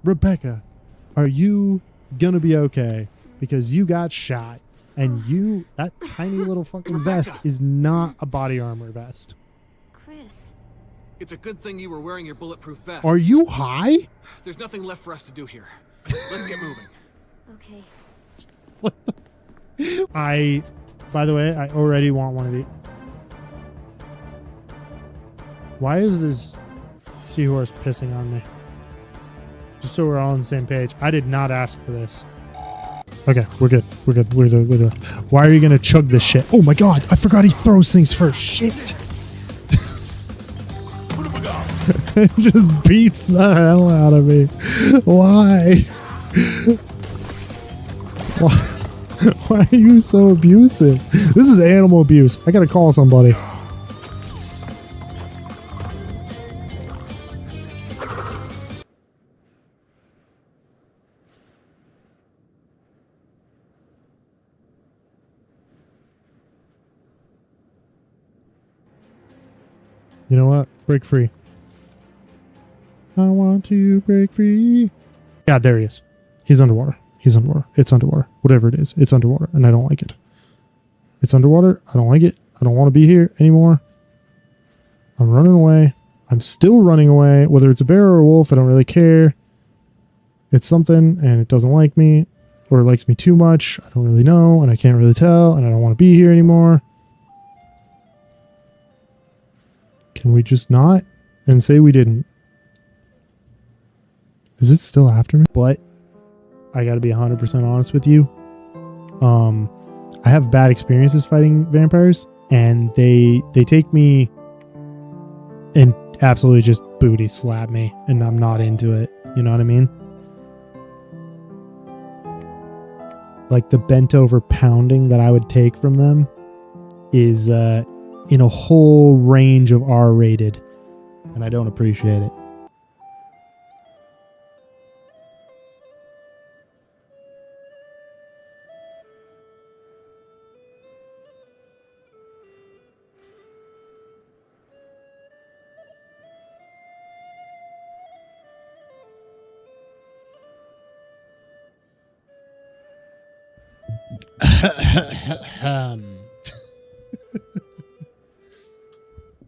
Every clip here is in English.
Rebecca, are you gonna be okay? Because you got shot, and that tiny little fucking vest is not a body armor vest. Chris. It's a good thing you were wearing your bulletproof vest. Are you high? There's nothing left for us to do here. Let's get moving. Okay. By the way, I already want one of these. Why is this seahorse pissing on me? Just so we're all on the same page. I did not ask for this. Okay, we're good. We're good. Why are you gonna chug this shit? Oh my god, I forgot he throws things first. Shit. It just beats the hell out of me. Why? Why are you so abusive? This is animal abuse. I gotta call somebody. You know what? Break free. I want to break free. Yeah, there he is. He's underwater. He's underwater. It's underwater. Whatever it is, it's underwater, and I don't like it. It's underwater. I don't like it. I don't want to be here anymore. I'm running away. I'm still running away. Whether it's a bear or a wolf, I don't really care. It's something, and it doesn't like me, or it likes me too much. I don't really know, and I can't really tell, and I don't want to be here anymore. Can we just not and say we didn't? Is it still after me? But I gotta be 100% honest with you. I have bad experiences fighting vampires, and they take me and absolutely just booty slap me, and I'm not into it. You know what I mean? Like the bent over pounding that I would take from them is in a whole range of R-rated, and I don't appreciate it.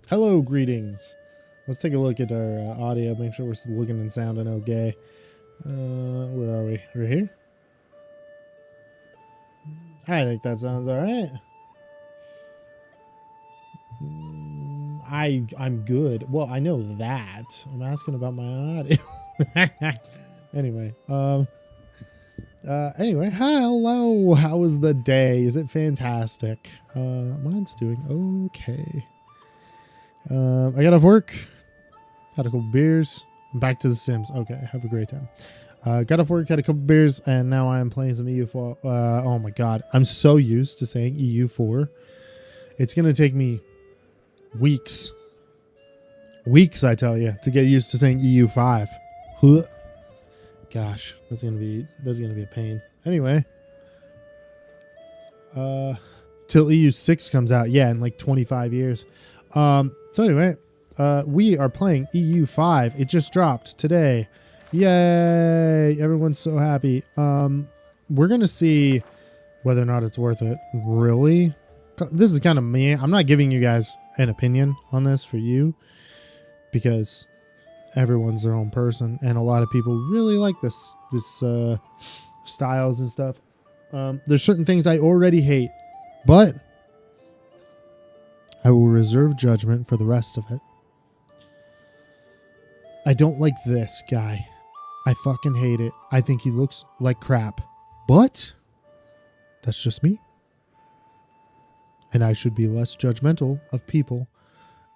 Hello, greetings. Let's take a look at our audio, make sure we're looking and sounding okay. Where are we? We're here? I think that sounds all right. I'm good. Well, I know that. I'm asking about my audio. Anyway, hello. How was the day? Is it fantastic? Mine's doing okay. I got off work, had a couple beers. I'm back to The Sims. Okay, have a great time. Got off work, had a couple beers, and now I'm playing some EU4. Oh my god, I'm so used to saying EU4. It's gonna take me weeks, I tell you, to get used to saying EU5. Gosh, that's gonna be a pain. Anyway, till EU6 comes out, yeah, in like 25 years. So anyway, we are playing EU5. It just dropped today. Yay! Everyone's so happy. We're gonna see whether or not it's worth it. Really? This is kind of me. I'm not giving you guys an opinion on this for you, because everyone's their own person, and a lot of people really like this styles and stuff. There's certain things I already hate, but I will reserve judgment for the rest of it. I don't like this guy. I fucking hate it. I think he looks like crap. But that's just me. And I should be less judgmental of people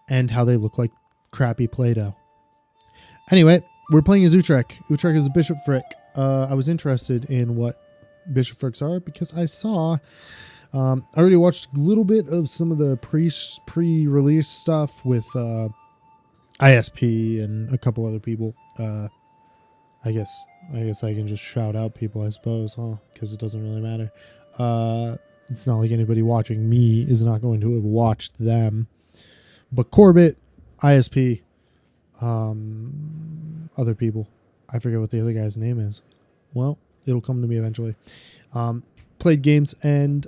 and how they look like crappy Play-Doh. Anyway, we're playing as Utrecht. Utrecht is a bishopric. I was interested in what bishoprics are because I saw... I already watched a little bit of some of the pre-release stuff with ISP and a couple other people. I guess I can just shout out people, I suppose, huh? Because it doesn't really matter. It's not like anybody watching me is not going to have watched them. But Corbett, ISP, other people. I forget what the other guy's name is. Well, it'll come to me eventually. Played games, and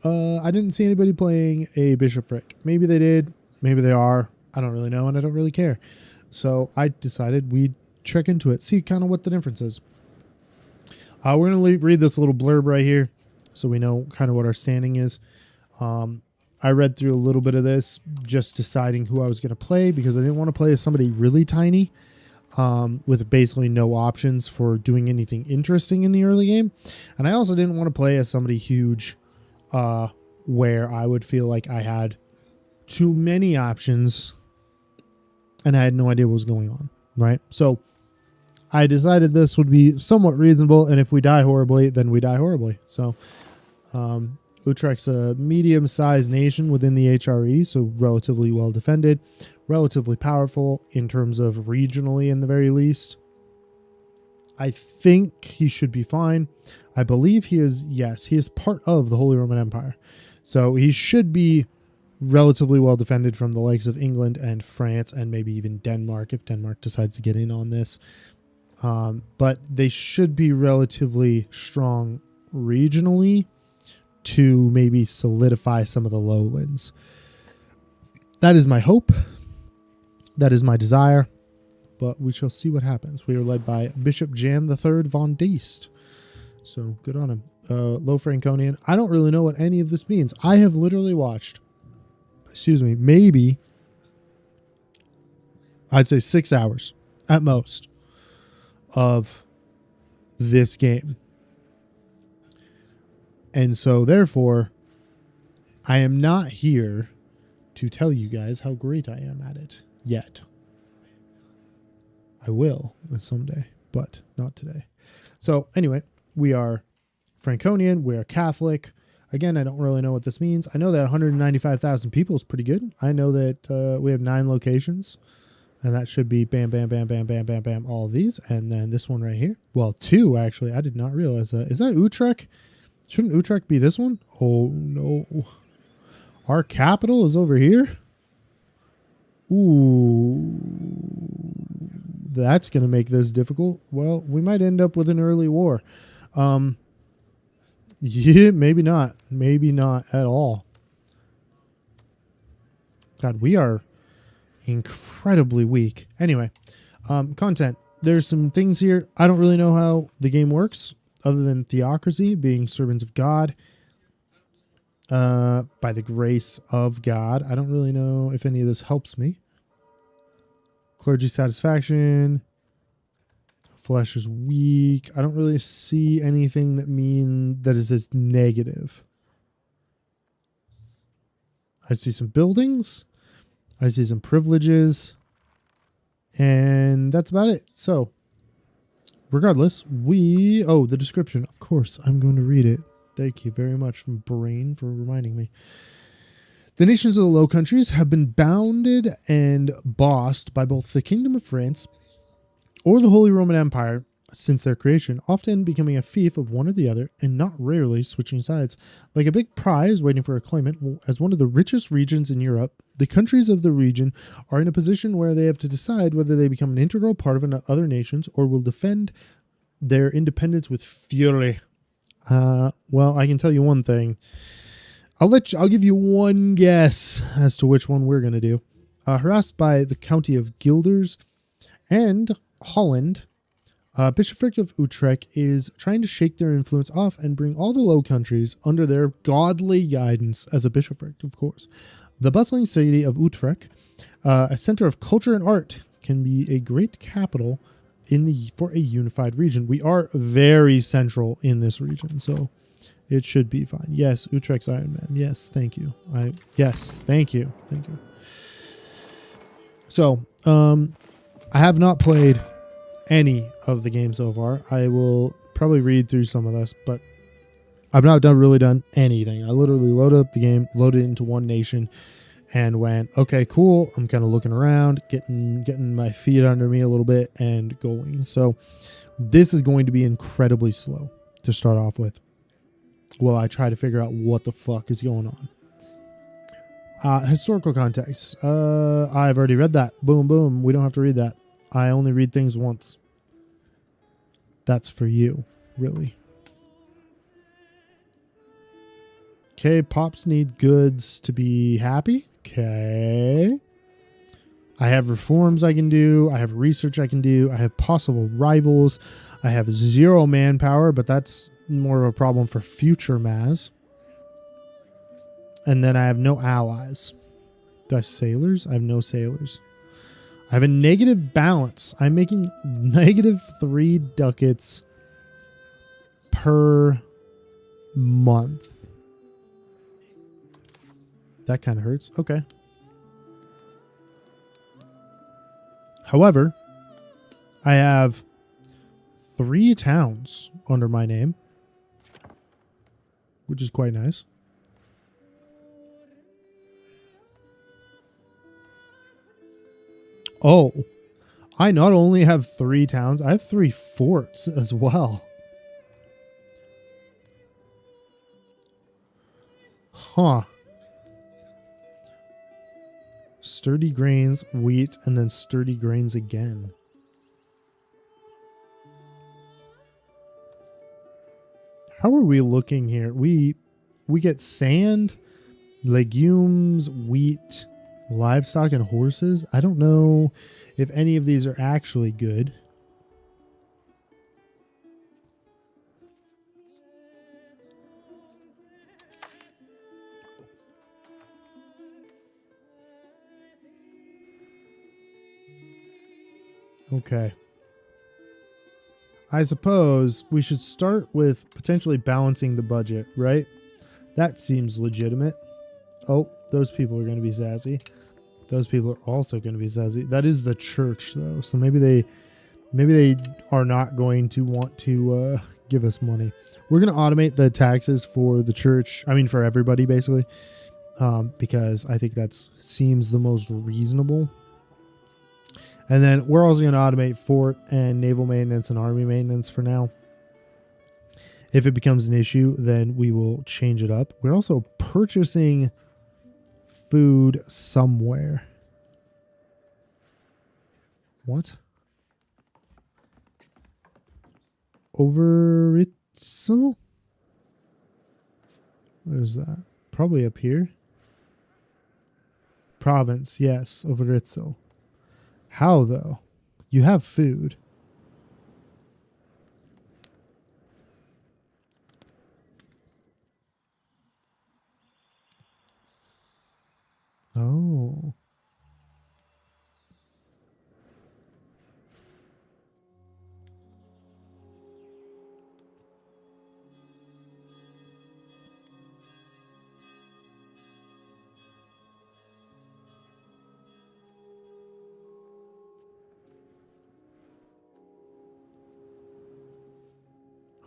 I didn't see anybody playing a bishopric. Maybe they did. Maybe they are. I don't really know, and I don't really care. So I decided we'd check into it, see kind of what the difference is. We're going to read this little blurb right here so we know kind of what our standing is. I read through a little bit of this, just deciding who I was going to play because I didn't want to play as somebody really tiny with basically no options for doing anything interesting in the early game. And I also didn't want to play as somebody huge where I would feel like I had too many options and I had no idea what was going on, right? So I decided this would be somewhat reasonable, and if we die horribly, then we die horribly. So Utrecht's a medium-sized nation within the HRE, so relatively well defended, relatively powerful in terms of regionally in the very least. I think he should be fine. I believe he is, yes, he is part of the Holy Roman Empire. So he should be relatively well defended from the likes of England and France and maybe even Denmark if Denmark decides to get in on this. But they should be relatively strong regionally to maybe solidify some of the lowlands. That is my hope. That is my desire. But we shall see what happens. We are led by Bishop Jan III von Diest. So good on him. Low Franconian. I don't really know what any of this means. I have literally watched, maybe, I'd say 6 hours at most of this game. And so therefore, I am not here to tell you guys how great I am at it yet. I will someday, but not today. So anyway, we are Franconian. We are Catholic. Again, I don't really know what this means. I know that 195,000 people is pretty good. I know that we have 9 locations, and that should be bam, bam, bam, bam, bam, bam, bam, all of these. And then this one right here. Well, 2, actually. I did not realize that. Is that Utrecht? Shouldn't Utrecht be this one? Oh, no. Our capital is over here? Ooh. That's going to make this difficult. Well, we might end up with an early war. Yeah, maybe not. Maybe not at all. God, we are incredibly weak. Anyway, content. There's some things here. I don't really know how the game works other than theocracy, being servants of God by the grace of God. I don't really know if any of this helps me. Clergy satisfaction. Flesh is weak. I don't really see anything that is negative. I see some buildings. I see some privileges. And that's about it. So, regardless, the description. Of course, I'm going to read it. Thank you very much from Brain for reminding me. The nations of the Low Countries have been bounded and bossed by both the Kingdom of France or the Holy Roman Empire since their creation, often becoming a fief of one or the other and not rarely switching sides. Like a big prize waiting for a claimant, as one of the richest regions in Europe, the countries of the region are in a position where they have to decide whether they become an integral part of other nations or will defend their independence with fury. Well, I can tell you one thing. I'll give you one guess as to which one we're going to do. Harassed by the county of Guelders and Holland, Bishopric of Utrecht is trying to shake their influence off and bring all the Low Countries under their godly guidance as a bishopric, of course. The bustling city of Utrecht, a center of culture and art, can be a great capital for a unified region. We are very central in this region, so it should be fine. Yes, Utrecht's Iron Man. Yes, thank you. Thank you. So, I have not played any of the games so far. I will probably read through some of this, but I've not really done anything. I literally loaded up the game, loaded it into one nation, and went, okay, cool. I'm kind of looking around, getting my feet under me a little bit and going. So this is going to be incredibly slow to start off with. Well, I try to figure out what the fuck is going on. Historical context. I've already read that. Boom, boom. We don't have to read that. I only read things once. That's for you, really. Okay, pops need goods to be happy. Okay. I have reforms I can do. I have research I can do. I have possible rivals. I have 0 manpower, but that's more of a problem for future Maz. And then I have no allies. Do I have sailors? I have no sailors. I have a negative balance. I'm making -3 ducats per month. That kind of hurts. Okay. However, I have 3 towns under my name, which is quite nice. Oh, I not only have 3 towns, I have 3 forts as well. Huh. Sturdy grains, wheat, and then sturdy grains again. How are we looking here? We get sand, legumes, wheat, livestock, and horses. I don't know if any of these are actually good. Okay. I suppose we should start with potentially balancing the budget, right? That seems legitimate. Oh, those people are going to be sassy. Those people are also going to be sassy. That is the church, though. So maybe they are not going to want to give us money. We're going to automate the taxes for the church. I mean, for everybody, basically, because I think that seems the most reasonable. And then we're also going to automate fort and naval maintenance and army maintenance for now. If it becomes an issue, then we will change it up. We're also purchasing food somewhere. What? Overitzel? Where's that? Probably up here. Province, yes, Overitzel. How, though? You have food. Oh.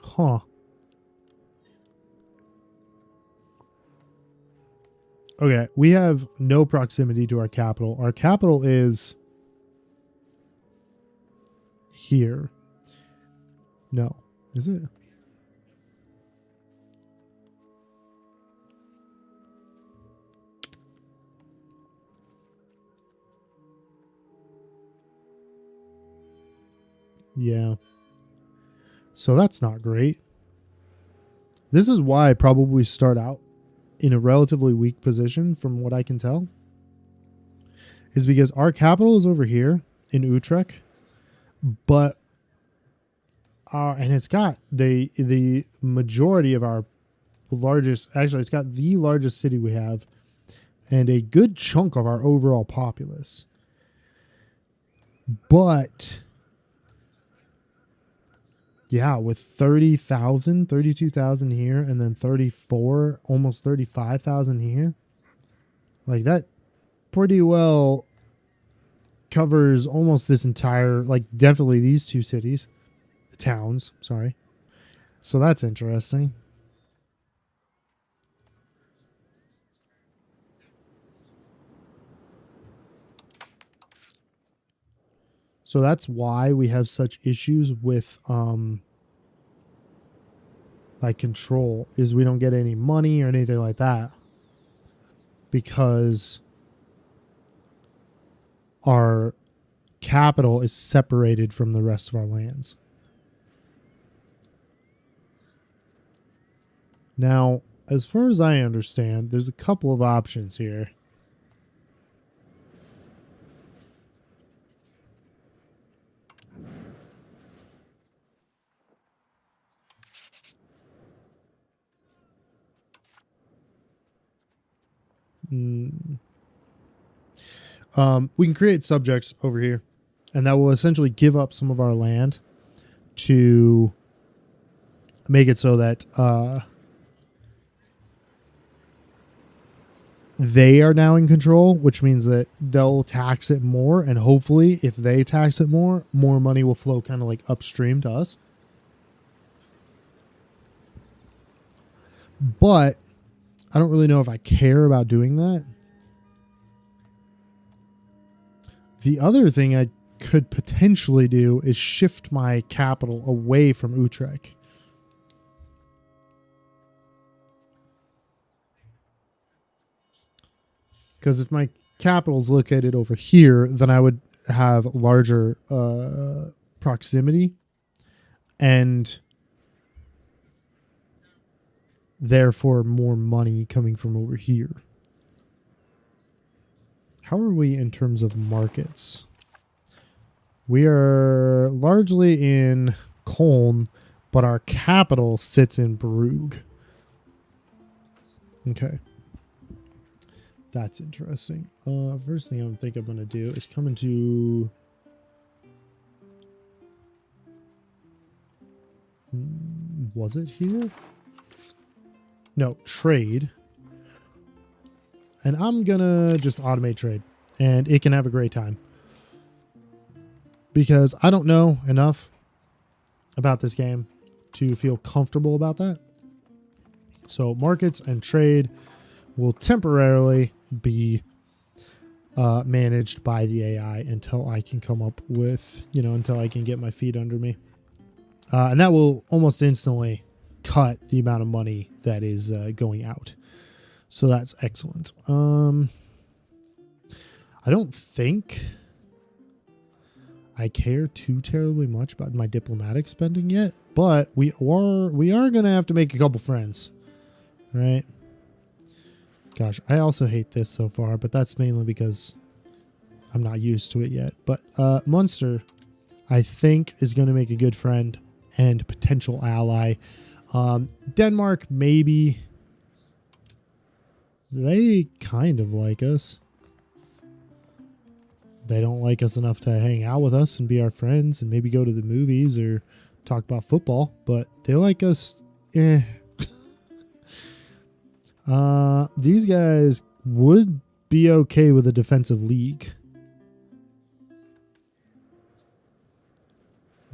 Huh. Okay, we have no proximity to our capital. Our capital is here. No. Is it? Yeah. So that's not great. This is why I probably start out in a relatively weak position from what I can tell. Is because our capital is over here in Utrecht, but and it's got the majority of our largest, actually it's got the largest city we have and a good chunk of our overall populace. But yeah, with 30,000, 32,000 here, and then 34, almost 35,000 here. Like that pretty well covers almost this entire, like definitely these 2 cities, towns, sorry. So that's interesting. So that's why we have such issues with like control, is we don't get any money or anything like that because our capital is separated from the rest of our lands. Now, as far as I understand, there's a couple of options here. We can create subjects over here, and that will essentially give up some of our land to make it so that they are now in control, which means that they'll tax it more, and hopefully if they tax it more money will flow kind of like upstream to us. But I don't really know if I care about doing that. The other thing I could potentially do is shift my capital away from Utrecht. Because if my capital is located over here, then I would have larger proximity and therefore more money coming from over here. How are we in terms of markets? We are largely in Köln, but our capital sits in Brugge. Okay. That's interesting. First thing I think I'm going to do is come into... Was it here? No, trade. And I'm going to just automate trade. And it can have a great time. Because I don't know enough about this game to feel comfortable about that. So markets and trade will temporarily be managed by the AI until I can come up with, until I can get my feet under me. And that will almost instantly cut the amount of money that is going out. So that's excellent. I don't think I care too terribly much about my diplomatic spending yet, but we are going to have to make a couple friends, right? Gosh, I also hate this so far, but that's mainly because I'm not used to it yet. But Munster, I think, is going to make a good friend and potential ally. Denmark, maybe. They kind of like us. They don't like us enough to hang out with us and be our friends and maybe go to the movies or talk about football, but they like us. These guys would be okay with a defensive league.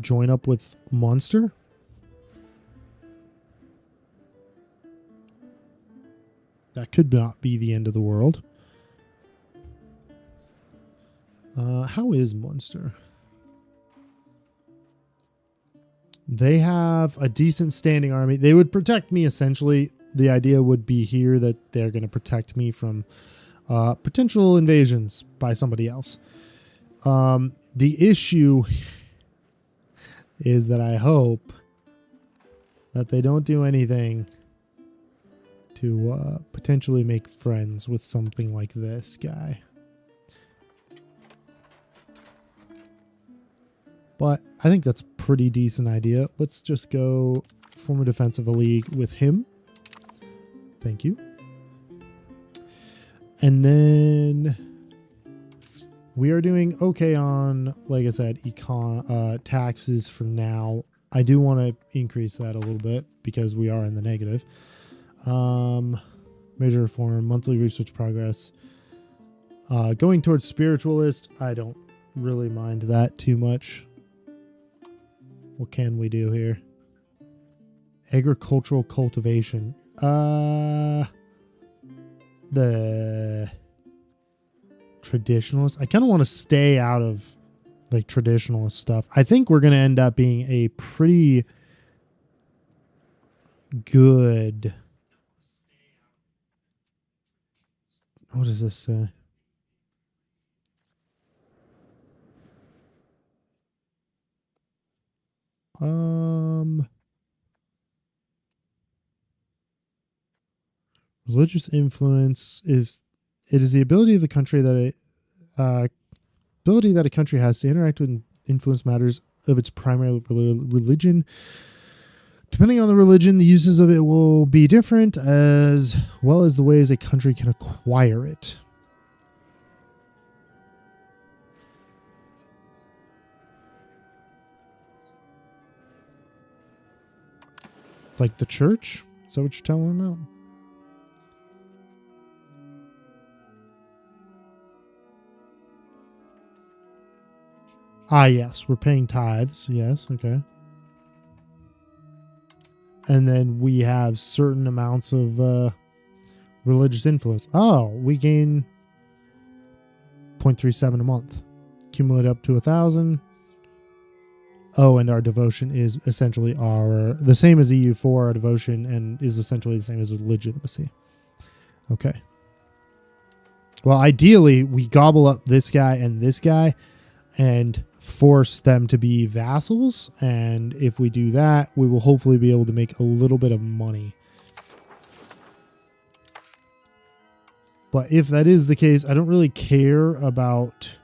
Join up with Monster. That could not be the end of the world. How is Monster? They have a decent standing army. They would protect me, essentially. The idea would be here that they're going to protect me from potential invasions by somebody else. The issue is that I hope that they don't do anything to potentially make friends with something like this guy. But I think that's a pretty decent idea. Let's just go form a defensive league with him. Thank you. And then we are doing okay on, like I said, taxes for now. I do want to increase that a little bit because we are in the negative. Major reform, monthly research progress. Going towards spiritualist, I don't really mind that too much. What can we do here? Agricultural cultivation. The traditionalist. I kind of want to stay out of like traditionalist stuff. I think we're going to end up being a pretty good. What does this say? Religious influence is the ability of the country that a country has to interact with and influence matters of its primary religion. Depending on the religion, the uses of it will be different, as well as the ways a country can acquire it. Like the church? Is that what you're telling them about? Ah, yes. We're paying tithes. Yes. Okay. And then we have certain amounts of religious influence. Oh, we gain 0.37 a month. Accumulate up to 1,000. Oh, and our devotion is essentially the same as EU4, our devotion, and is essentially the same as legitimacy. Okay. Well, ideally, we gobble up this guy and force them to be vassals. And if we do that, we will hopefully be able to make a little bit of money. But if that is the case, I don't really care about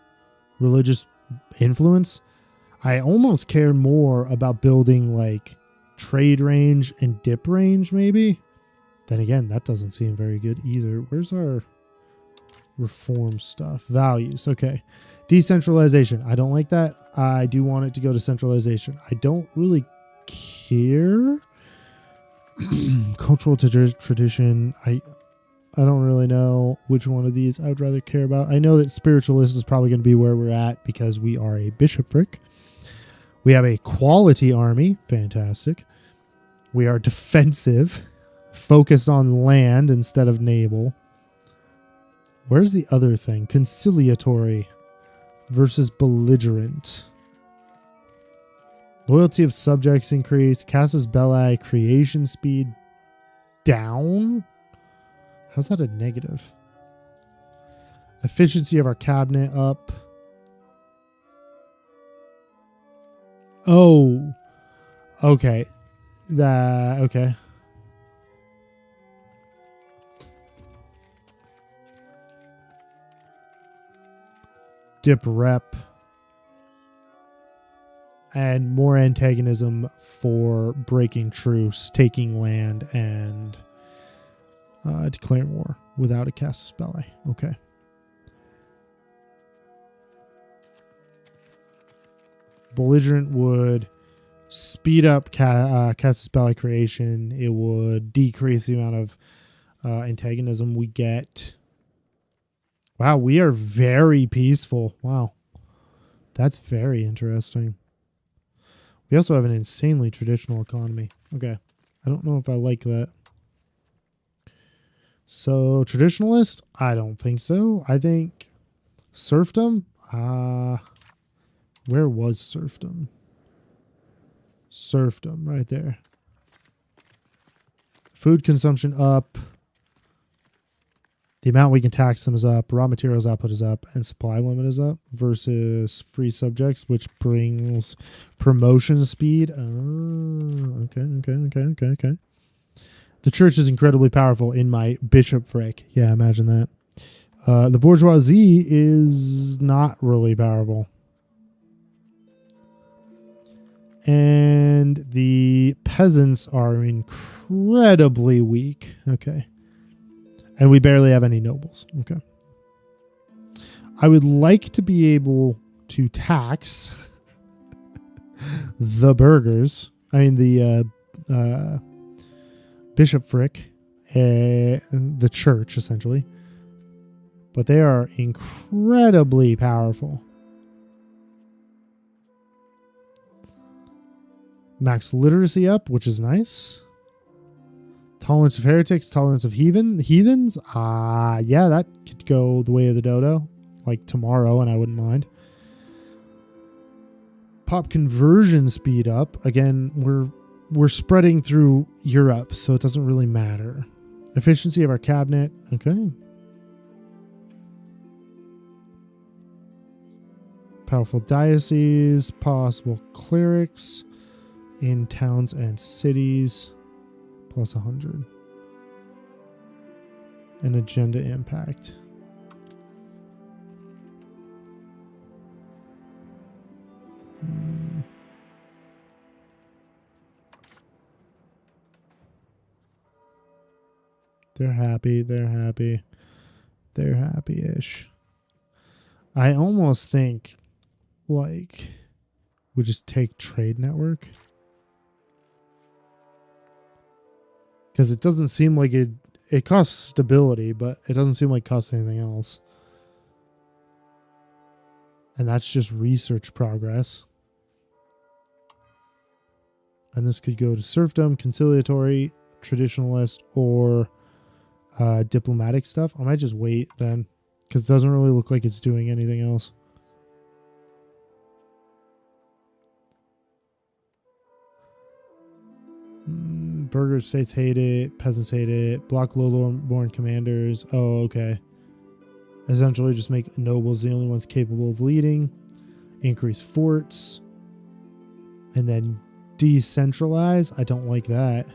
religious influence. I almost care more about building like trade range and dip range, maybe. Then again, that doesn't seem very good either. Where's our reform stuff? Values. Okay. Decentralization. I don't like that. I do want it to go to centralization. I don't really care. Cultural tradition. I don't really know which one of these I would rather care about. I know that spiritualist is probably going to be where we're at because we are a bishopric. We have a quality army. Fantastic. We are defensive. Focused on land instead of naval. Where's the other thing? Conciliatory versus belligerent. Loyalty of subjects increased. Casus belli creation speed down. How's that a negative? Efficiency of our cabinet up. Oh, okay. Okay. Dip rep. And more antagonism for breaking truce, taking land, and declaring war without a casus belli. Okay. Belligerent would speed up casus belli creation. It would decrease the amount of antagonism we get. Wow, we are very peaceful. Wow. That's very interesting. We also have an insanely traditional economy. Okay. I don't know if I like that. So, traditionalist? I don't think so. I think serfdom? Where was serfdom? Serfdom, right there. Food consumption up. The amount we can tax them is up. Raw materials output is up. And supply limit is up. Versus free subjects, which brings promotion speed. Oh, okay. The church is incredibly powerful in my bishopric. Yeah, imagine that. The bourgeoisie is not really powerful. And the peasants are incredibly weak. Okay. And we barely have any nobles. Okay. I would like to be able to tax the burghers. I mean, the bishopric, the church, essentially. But they are incredibly powerful. Max literacy up, which is nice. Tolerance of heretics, tolerance of heathens. Yeah, that could go the way of the dodo. Like tomorrow, and I wouldn't mind. Pop conversion speed up. Again, we're spreading through Europe, so it doesn't really matter. Efficiency of our cabinet. Okay. Powerful diocese. Possible clerics in towns and cities. Plus 100. and agenda impact. They're happy. They're happy. They're happy-ish. I almost think, like, we just take trade network. Because it doesn't seem like it costs stability, but it doesn't seem like it costs anything else. And that's just research progress. And this could go to serfdom, conciliatory, traditionalist, or diplomatic stuff. I might just wait then, because it doesn't really look like it's doing anything else. Burger states hate it. Peasants hate it. Block low-born commanders. Oh, okay. Essentially just make nobles the only ones capable of leading. Increase forts. And then decentralize. I don't like that.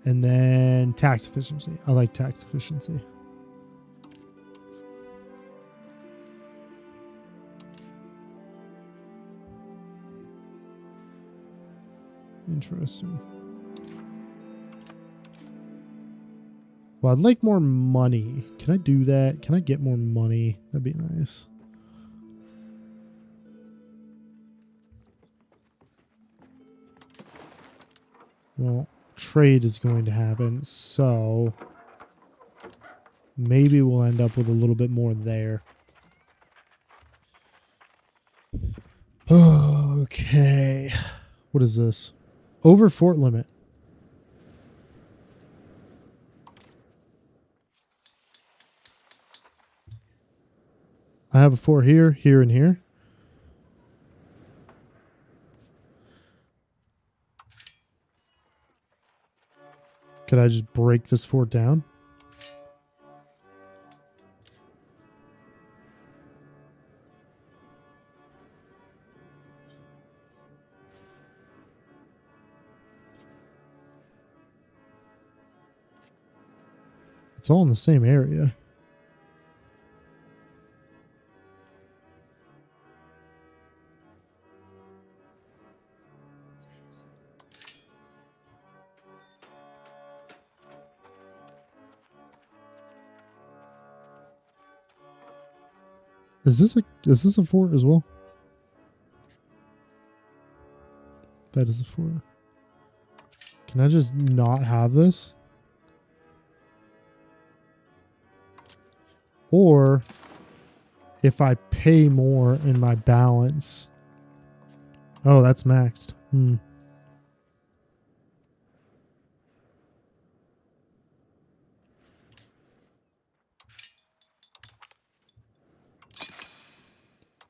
And then tax efficiency. I like tax efficiency. Interesting. Well, I'd like more money. Can I do that? Can I get more money? That'd be nice. Well, trade is going to happen, so maybe we'll end up with a little bit more there. Okay. What is this? Over fort limit. I have a fort here, here, and here. Could I just break this fort down? It's all in the same area. Is this a fort as well? That is a fort. Can I just not have this? Or if I pay more in my balance. Oh, that's maxed.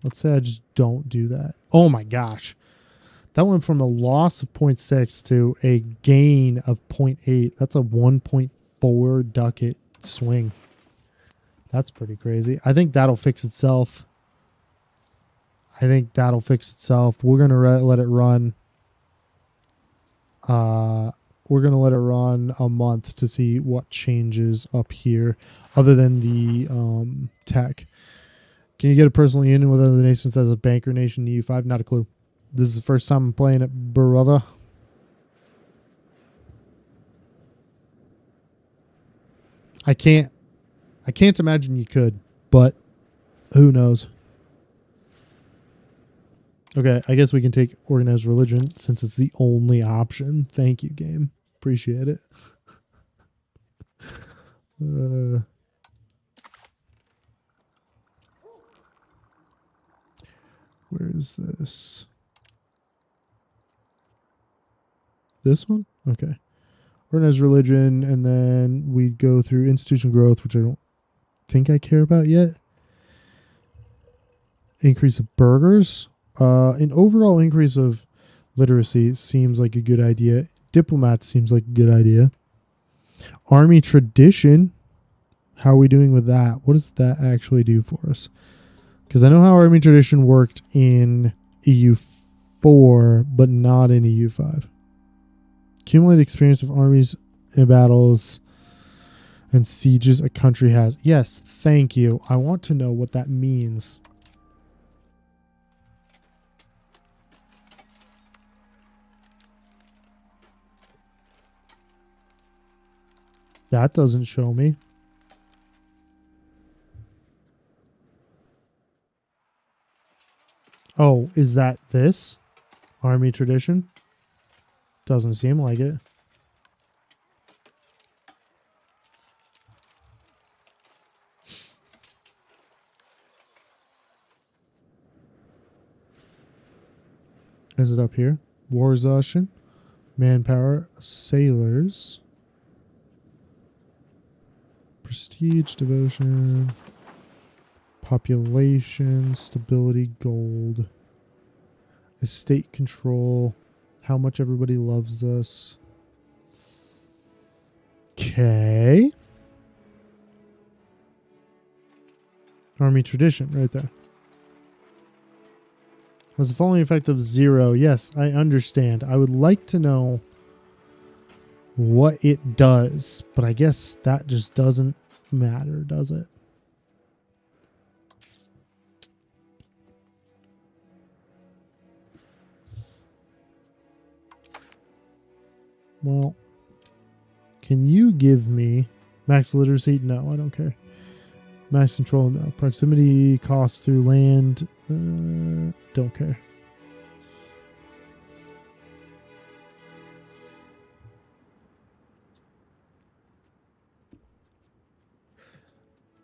Let's say I just don't do that. Oh my gosh. That went from a loss of 0.6 to a gain of 0.8. That's a 1.4 ducat swing. That's pretty crazy. I think that'll fix itself. We're going to let it run. We're going to let it run a month to see what changes up here other than the tech. Can you get a personal union with other nations as a banker nation in EU5? Not a clue. This is the first time I'm playing it, brother. I can't imagine you could, but who knows? Okay, I guess we can take organized religion since it's the only option. Thank you, game. Appreciate it. Where is this? This one? Okay. Organized religion, and then we go through institution growth, which I don't think I care about yet. Increase of burgers. An overall increase of literacy seems like a good idea. Diplomats seems like a good idea. Army tradition. How are we doing with that? What does that actually do for us? Because I know how army tradition worked in EU4, but not in EU5. Accumulated experience of armies in battles. And sieges a country has. Yes, thank you. I want to know what that means. That doesn't show me. Oh, is that this? Army tradition? Doesn't seem like it. Is it up here? War exhaustion, manpower, sailors, prestige, devotion, population, stability, gold, estate control, how much everybody loves us. Okay. Army tradition right there. Was the following effect of 0? Yes, I understand. I would like to know what it does, but I guess that just doesn't matter, does it? Well, can you give me max literacy? No, I don't care. Max control? No. Proximity costs through land? Don't care.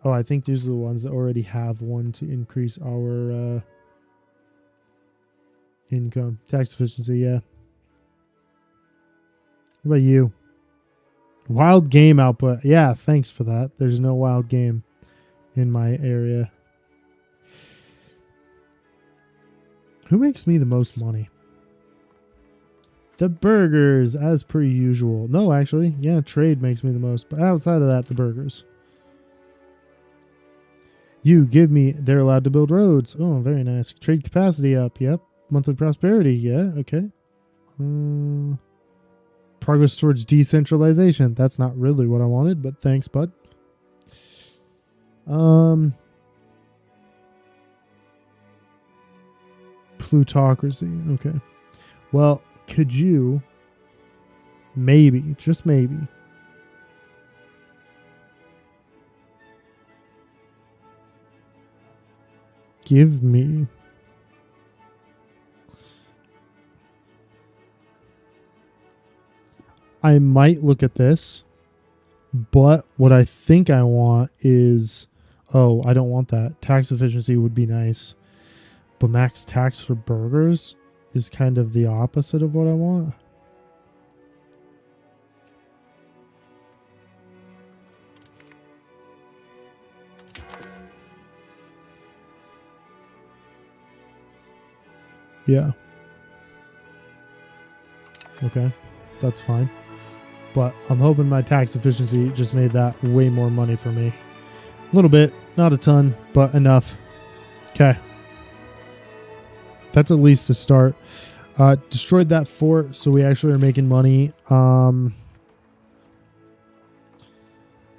Oh, I think these are the ones that already have one to increase our income. Tax efficiency, yeah. What about you? Wild game output. Yeah, thanks for that. There's no wild game in my area. Who makes me the most money? The burgers, as per usual. No, actually. Yeah, trade makes me the most. But outside of that, the burgers. You give me... They're allowed to build roads. Oh, very nice. Trade capacity up. Yep. Monthly prosperity. Yeah, okay. Progress towards decentralization. That's not really what I wanted, but thanks, bud. Plutocracy. Okay. Well, could you maybe, just maybe, give me I might look at this, but what I think I want is, oh, I don't want that. Tax efficiency would be nice. But max tax for burgers is kind of the opposite of what I want. Yeah. Okay. That's fine. But I'm hoping my tax efficiency just made that way more money for me. A little bit. Not a ton, but enough. Okay. That's at least a start. Destroyed that fort, so we actually are making money.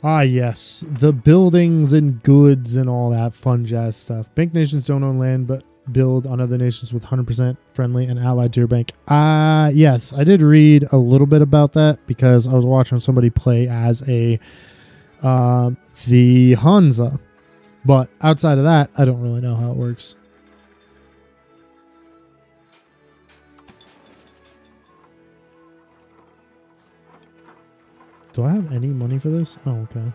Yes. The buildings and goods and all that fun jazz stuff. Bank nations don't own land, but build on other nations with 100% friendly and allied to your bank. Yes. I did read a little bit about that because I was watching somebody play as the Hansa. But outside of that, I don't really know how it works. Do I have any money for this? Oh, okay.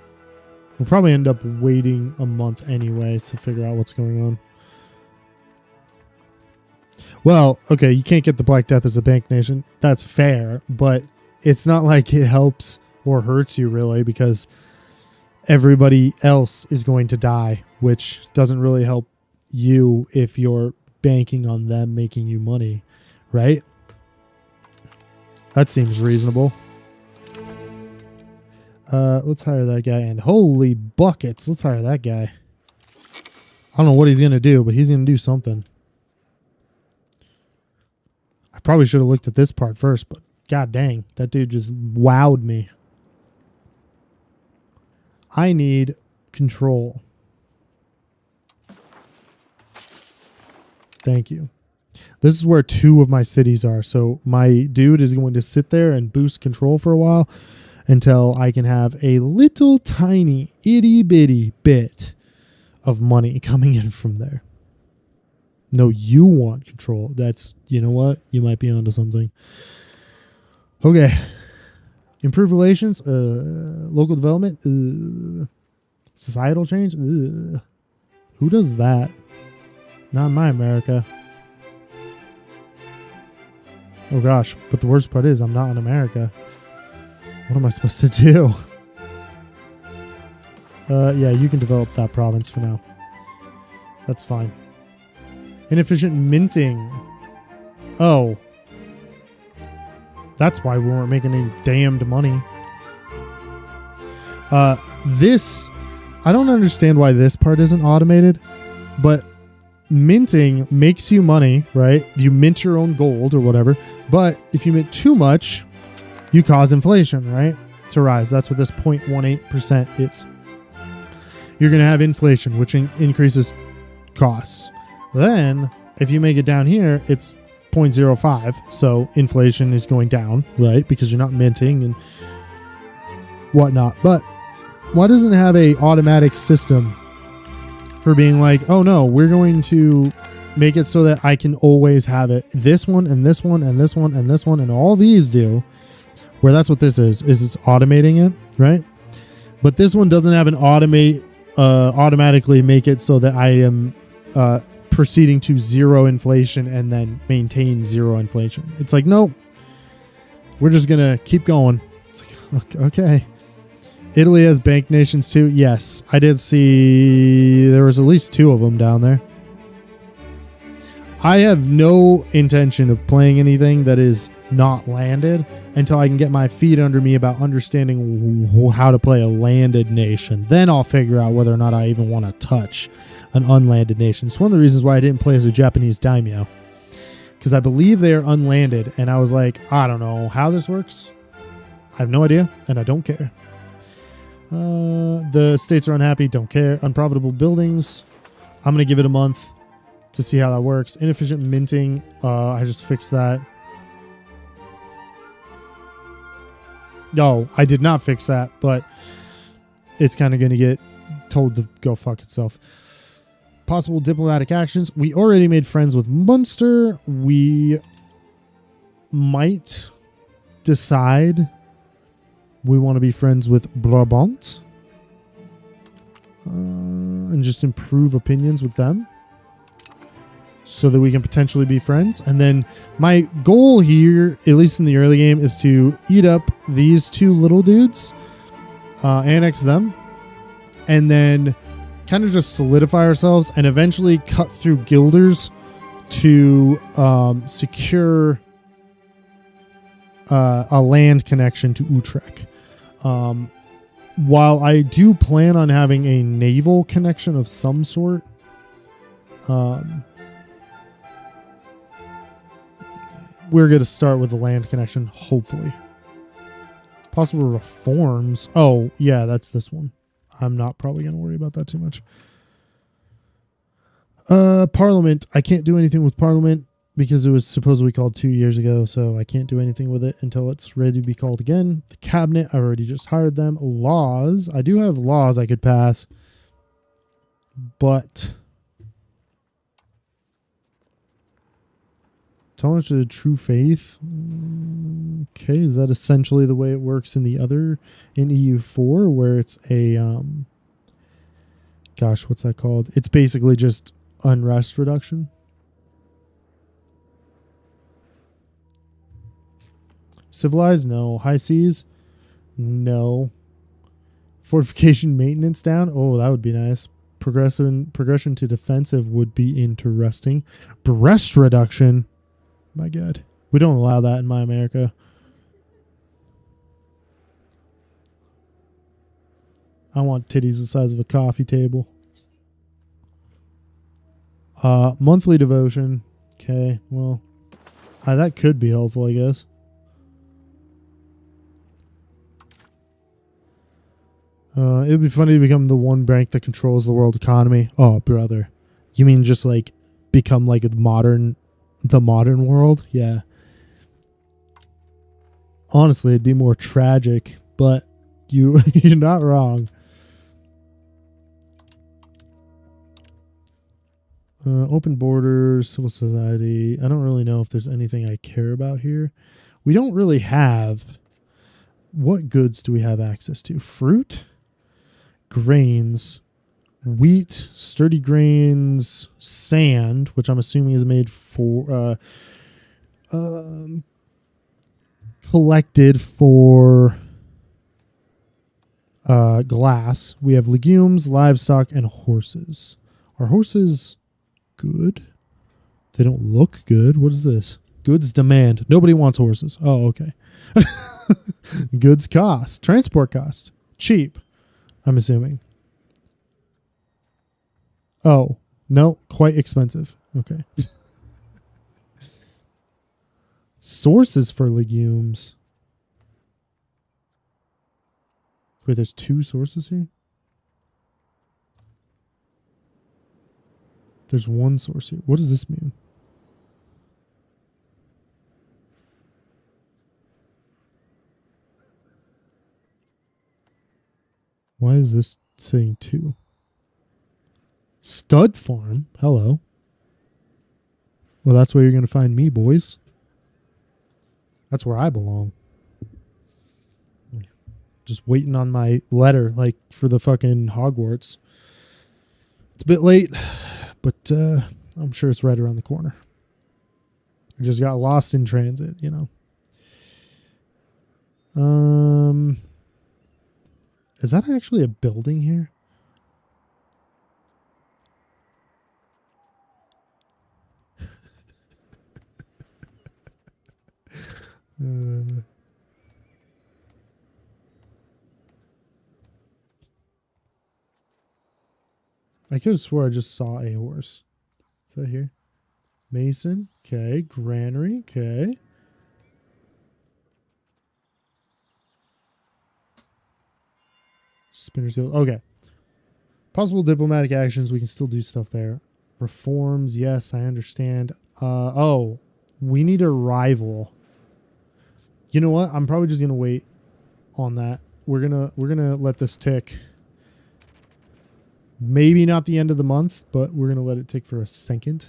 We'll probably end up waiting a month anyway to figure out what's going on. Well, okay, you can't get the Black Death as a bank nation. That's fair, but it's not like it helps or hurts you really because everybody else is going to die, which doesn't really help you if you're banking on them making you money, right? That seems reasonable. Let's hire that guy. And holy buckets, let's hire that guy. I don't know what he's going to do, but he's going to do something. I probably should have looked at this part first, but god dang, that dude just wowed me. I need control. Thank you. This is where 2 of my cities are. So my dude is going to sit there and boost control for a while until I can have a little tiny itty bitty bit of money coming in from there. No, you want control. That's, you know what? You might be onto something. Okay. Improve relations, local development, societal change. Who does that? Not in my America. Oh gosh, but the worst part is I'm not in America. What am I supposed to do? Yeah, you can develop that province for now. That's fine. Inefficient minting. Oh. That's why we weren't making any damned money. This, I don't understand why this part isn't automated, but minting makes you money, right? You mint your own gold or whatever, but if you mint too much, you cause inflation, right? To rise. That's what this 0.18% is. You're going to have inflation, which increases costs. Then, if you make it down here, it's 0.05, so inflation is going down, right? Because you're not minting and whatnot. But why doesn't it have a automatic system for being like, oh no, we're going to make it so that I can always have it. This one and this one and this one and this one and all these do. Where that's what this is it's automating it, right? But this one doesn't have an automatically make it so that I am proceeding to 0 inflation and then maintain 0 inflation. It's like, nope, we're just gonna keep going. It's like, okay. Italy has bank nations too. Yes, I did see there was at least 2 of them down there. I have no intention of playing anything that is not landed until I can get my feet under me about understanding how to play a landed nation. Then I'll figure out whether or not I even want to touch an unlanded nation. It's one of the reasons why I didn't play as a Japanese daimyo, because I believe they are unlanded, and I was like, I don't know how this works. I have no idea, and I don't care. The states are unhappy, don't care. Unprofitable buildings. I'm going to give it a month to see how that works. Inefficient minting. I just fixed that. No, I did not fix that, but it's kind of going to get told to go fuck itself. Possible diplomatic actions. We already made friends with Munster. We might decide we want to be friends with Brabant and just improve opinions with them so that we can potentially be friends. And then my goal here, at least in the early game, is to eat up these 2 little dudes, annex them, and then kind of just solidify ourselves and eventually cut through guilders to secure a land connection to Utrecht. While I do plan on having a naval connection of some sort, we're going to start with a land connection, hopefully. Possible reforms. Oh, yeah, that's this one. I'm not probably going to worry about that too much. Parliament. I can't do anything with Parliament because it was supposedly called 2 years ago, so I can't do anything with it until it's ready to be called again. The cabinet, I already just hired them. Laws. I do have laws I could pass, but tolerance to the true faith. Okay, is that essentially the way it works in the other, in EU4, where it's a, gosh, what's that called? It's basically just unrest reduction. Civilized? No. High seas? No. Fortification maintenance down? Oh, that would be nice. Progression to defensive would be interesting. Breast reduction? My God. We don't allow that in my America. I want titties the size of a coffee table. Monthly devotion. Okay, well, that could be helpful, I guess. It would be funny to become the one bank that controls the world economy. Oh, brother. You mean just like become like the modern world? Yeah. Honestly, it'd be more tragic, but you're not wrong. Open borders, civil society. I don't really know if there's anything I care about here. We don't really have. What goods do we have access to? Fruit, grains, wheat, sturdy grains, sand, which I'm assuming is made for collected for glass. We have legumes, livestock, and horses. Are horses good? They don't look good. What is this? Goods demand. Nobody wants horses. Oh, okay. Goods cost. Transport cost. Cheap, I'm assuming. Oh, no, quite expensive. Okay. Sources for legumes. Wait, there's 2 sources here? There's 1 source here. What does this mean? Why is this saying 2? Stud farm? Hello. Well, that's where you're going to find me, boys. That's where I belong. Just waiting on my letter, like for the fucking Hogwarts. It's a bit late, but I'm sure it's right around the corner. I just got lost in transit, you know. Is that actually a building here? I could have swore I just saw a horse. Is that here? Mason. Okay. Granary. Okay. Spinner's Hill. Okay. Possible diplomatic actions. We can still do stuff there. Reforms. Yes, I understand. Oh, we need a rival. You know what? I'm probably just gonna wait on that. We're gonna let this tick. Maybe not the end of the month, but we're gonna let it tick for a second.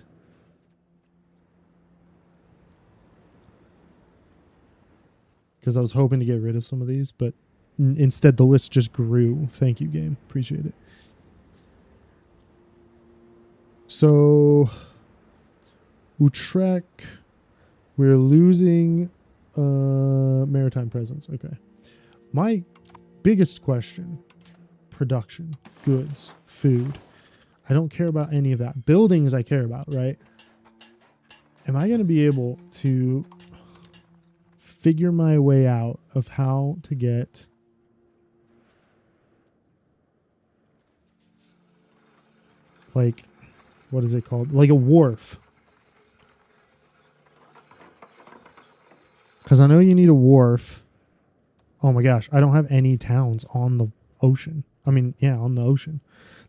Because I was hoping to get rid of some of these, but instead the list just grew. Thank you, game. Appreciate it. So, Utrecht, we're losing maritime presence. Okay. My biggest question, production, goods, food. I don't care about any of that. Buildings I care about, right? Am I going to be able to figure my way out of how to get like, what is it called? Like a wharf. Because I know you need a wharf. Oh my gosh, I don't have any towns on the ocean. I mean, yeah, on the ocean.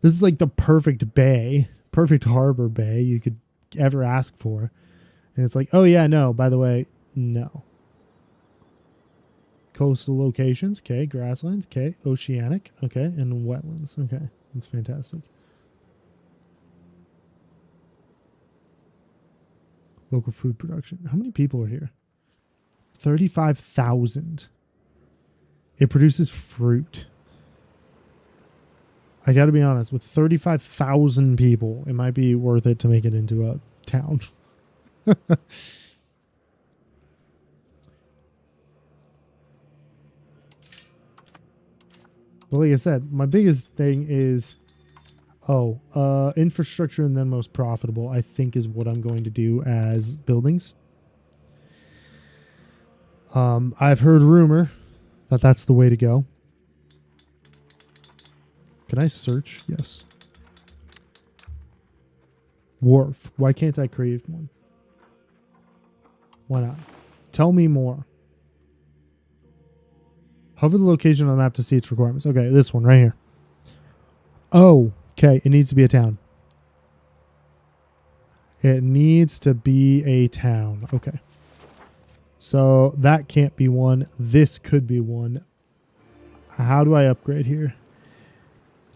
This is like the perfect bay, perfect harbor bay you could ever ask for. And it's like, oh yeah, no, by the way, no. Coastal locations, okay. Grasslands, okay. Oceanic, okay. And wetlands, okay. That's fantastic. Local food production. How many people are here? 35,000. It produces fruit. I got to be honest, with 35,000 people, it might be worth it to make it into a town. But like I said, my biggest thing is, infrastructure and then most profitable, I think is what I'm going to do as buildings. I've heard rumor that that's the way to go. Can I search? Yes. Wharf. Why can't I create one? Why not? Tell me more. Hover the location on the map to see its requirements. Okay, this one right here. Oh, okay. It needs to be a town. It needs to be a town. Okay. So that can't be one. This could be one. How do I upgrade here?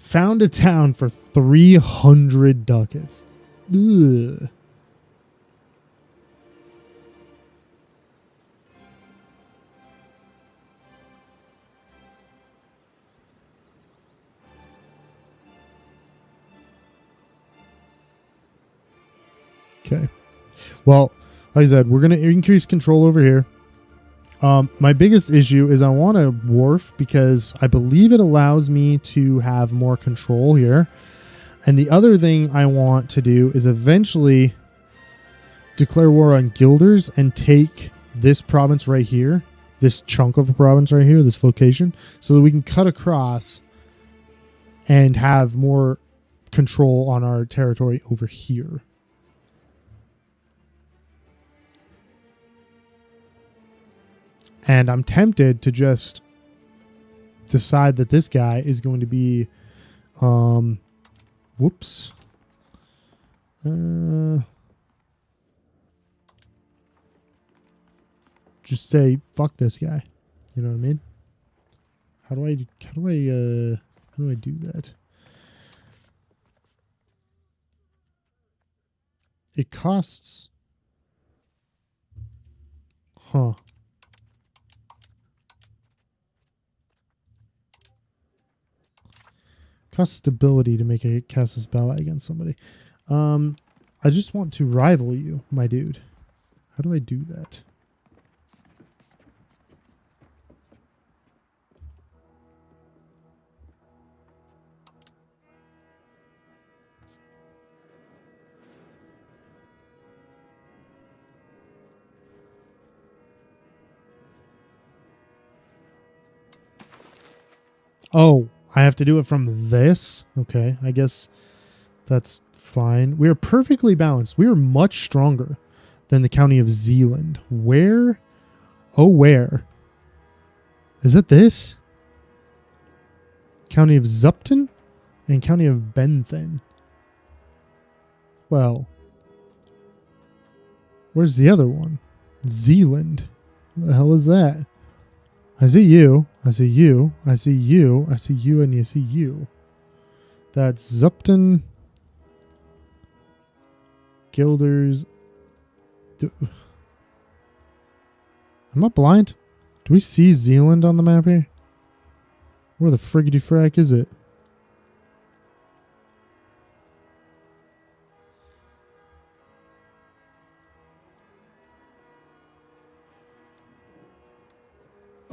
Found a town for 300 ducats. Ugh. Okay. Well, like I said, we're going to increase control over here. My biggest issue is I want a wharf because I believe it allows me to have more control here. And the other thing I want to do is eventually declare war on guilders and take this province right here, this chunk of a province right here, this location, so that we can cut across and have more control on our territory over here. And I'm tempted to just decide that this guy is going to be, whoops. Just say, fuck this guy. You know what I mean? How do I do that? It costs, cost stability to make a cast a spell against somebody. I just want to rival you, my dude. How do I do that? Oh, I have to do it from this? Okay, I guess that's fine. We are perfectly balanced. We are much stronger than the county of Zealand. Where? Oh, where? Is it this? County of Zupton and county of Benthen. Well, where's the other one? Zealand. What the hell is that? I see you. I see you. I see you. I see you, and you see you. That's Zupton. Guilders. Am I blind? Do we see Zealand on the map here? Where the friggity frack is it?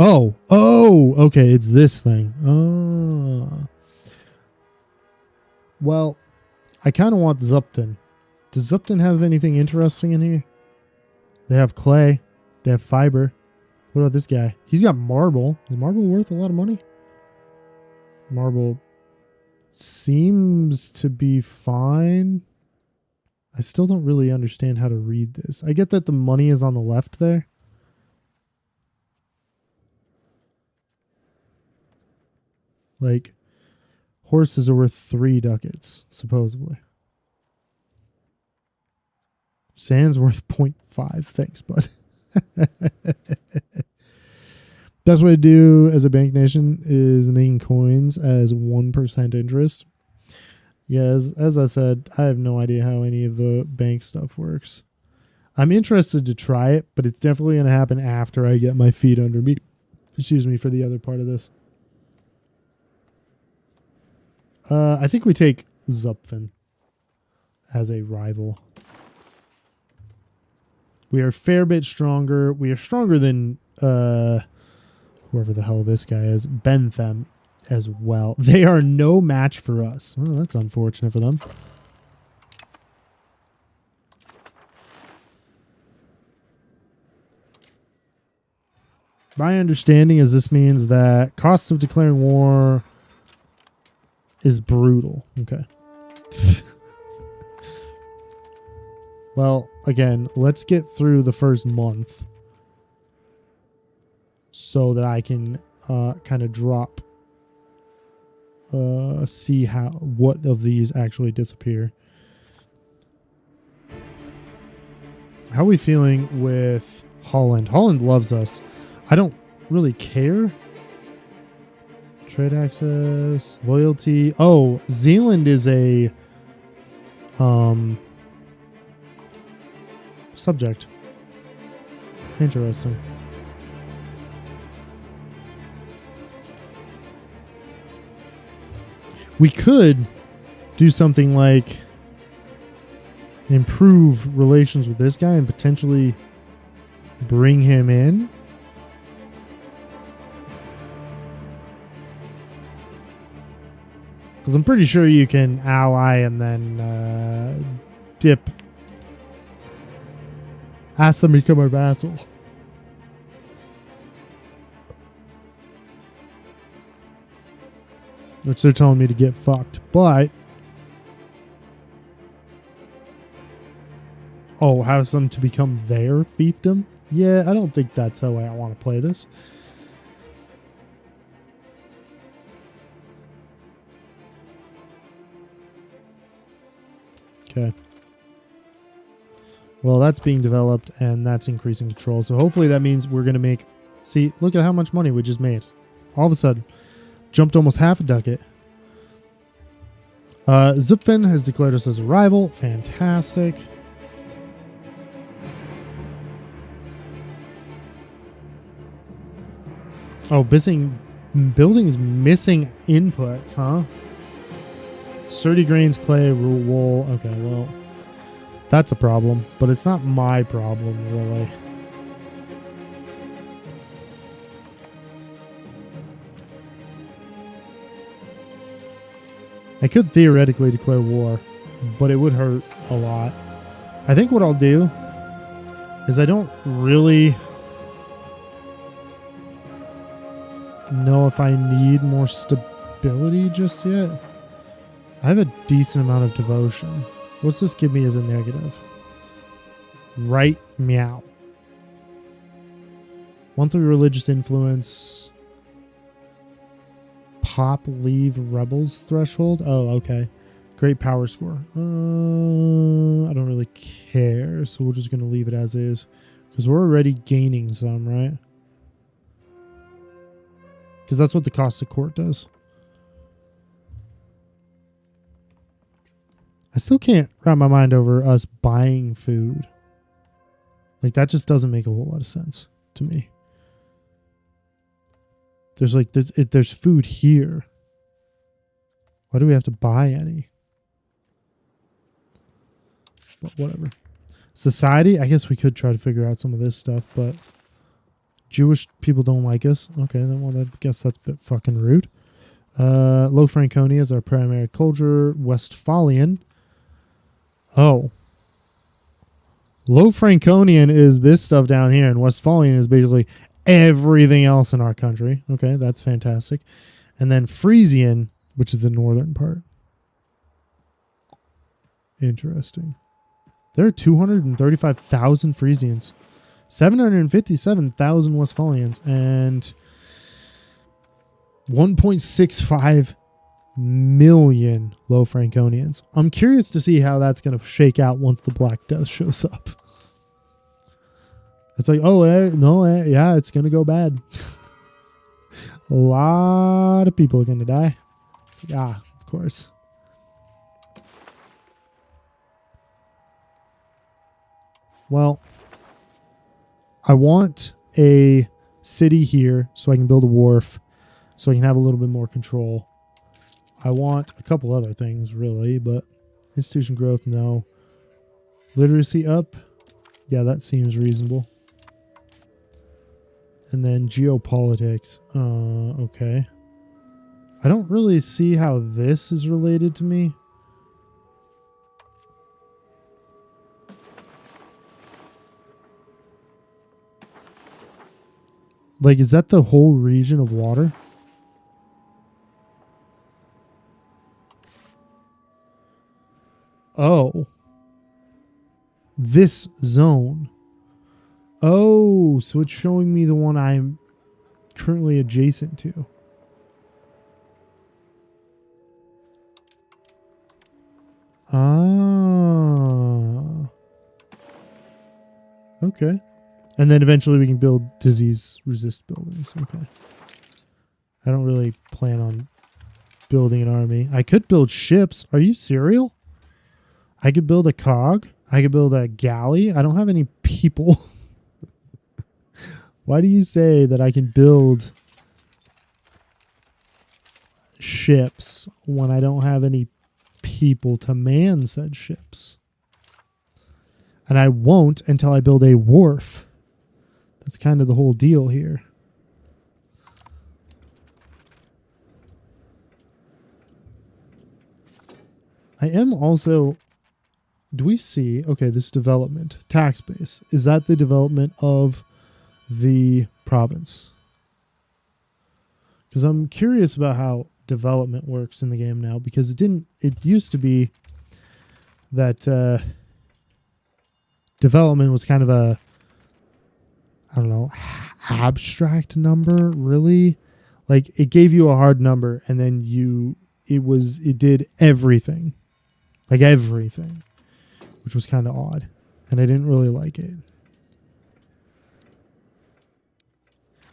Oh, okay, it's this thing. Oh. Well, I kind of want Zupton. Does Zupton have anything interesting in here? They have clay. They have fiber. What about this guy? He's got marble. Is marble worth a lot of money? Marble seems to be fine. I still don't really understand how to read this. I get that the money is on the left there. Like, horses are worth 3 ducats, supposedly. Sand's worth 0.5. Thanks, bud. Best way to do as a bank nation is making coins as 1% interest. Yeah, as I said, I have no idea how any of the bank stuff works. I'm interested to try it, but it's definitely going to happen after I get my feet under me. Excuse me for the other part of this. I think we take Zupfen as a rival. We are a fair bit stronger. We are stronger than whoever the hell this guy is, Bentham, as well. They are no match for us. Well, that's unfortunate for them. My understanding is this means that costs of declaring war is brutal. Okay. Well, again, let's get through the first month so that I can kind of drop. See what of these actually disappear. How are we feeling with Holland? Holland loves us. I don't really care. Trade access, loyalty. Oh, Zealand is a subject. Interesting. We could do something like improve relations with this guy and potentially bring him in. Because I'm pretty sure you can ally and then dip. Ask them to become our vassal. Which they're telling me to get fucked. But... oh, have them to become their fiefdom? Yeah, I don't think that's the way I want to play this. Okay. Well, that's being developed, and that's increasing control. So hopefully that means we're going to make... see, look at how much money we just made. All of a sudden. Jumped almost half a ducat. Zupfen has declared us as a rival. Fantastic. Oh, buildings missing inputs, huh? Sturdy grains, clay, wool. Okay, well, that's a problem, but it's not my problem, really. I could theoretically declare war, but it would hurt a lot. I think what I'll do is I don't really know if I need more stability just yet. I have a decent amount of devotion. What's this give me as a negative? Right meow. Monthly religious influence. Pop leave rebels threshold. Oh, okay. Great power score. I don't really care, so we're just going to leave it as is. Because we're already gaining some, right? Because that's what the cost of court does. I still can't wrap my mind over us buying food. Like, that just doesn't make a whole lot of sense to me. There's food here. Why do we have to buy any? But whatever. Society, I guess we could try to figure out some of this stuff, but Jewish people don't like us. Okay, then well, I guess that's a bit fucking rude. Low Franconia is our primary culture. Westphalian. Oh. Low Franconian is this stuff down here, and Westphalian is basically everything else in our country. Okay, that's fantastic. And then Frisian, which is the northern part. Interesting. There are 235,000 Frisians, 757,000 Westphalians, and 1.65 million Low Franconians. I'm curious to see how that's going to shake out once the Black Death shows up. It's like, oh, yeah, it's going to go bad. A lot of people are going to die. It's like, of course. Well, I want a city here so I can build a wharf, so I can have a little bit more control. I want a couple other things, really, but institution growth, no. Literacy up. Yeah, that seems reasonable. And then geopolitics. Okay. I don't really see how this is related to me. Like, is that the whole region of water? Oh. This zone. Oh, so it's showing me the one I'm currently adjacent to? Ah. Okay. And then eventually we can build disease-resist buildings. Okay. I don't really plan on building an army. I could build ships. Are you serial? I could build a cog. I could build a galley. I don't have any people. Why do you say that I can build ships when I don't have any people to man said ships? And I won't until I build a wharf. That's kind of the whole deal here. I am also... Do we see... Okay, this development. Tax base. Is that the development of the province? Because I'm curious about how development works in the game now. Because it didn't... It used to be that development was kind of a... I don't know, abstract number, really? Like, it gave you a hard number, and then it did everything. Like, everything. Which was kind of odd. And I didn't really like it.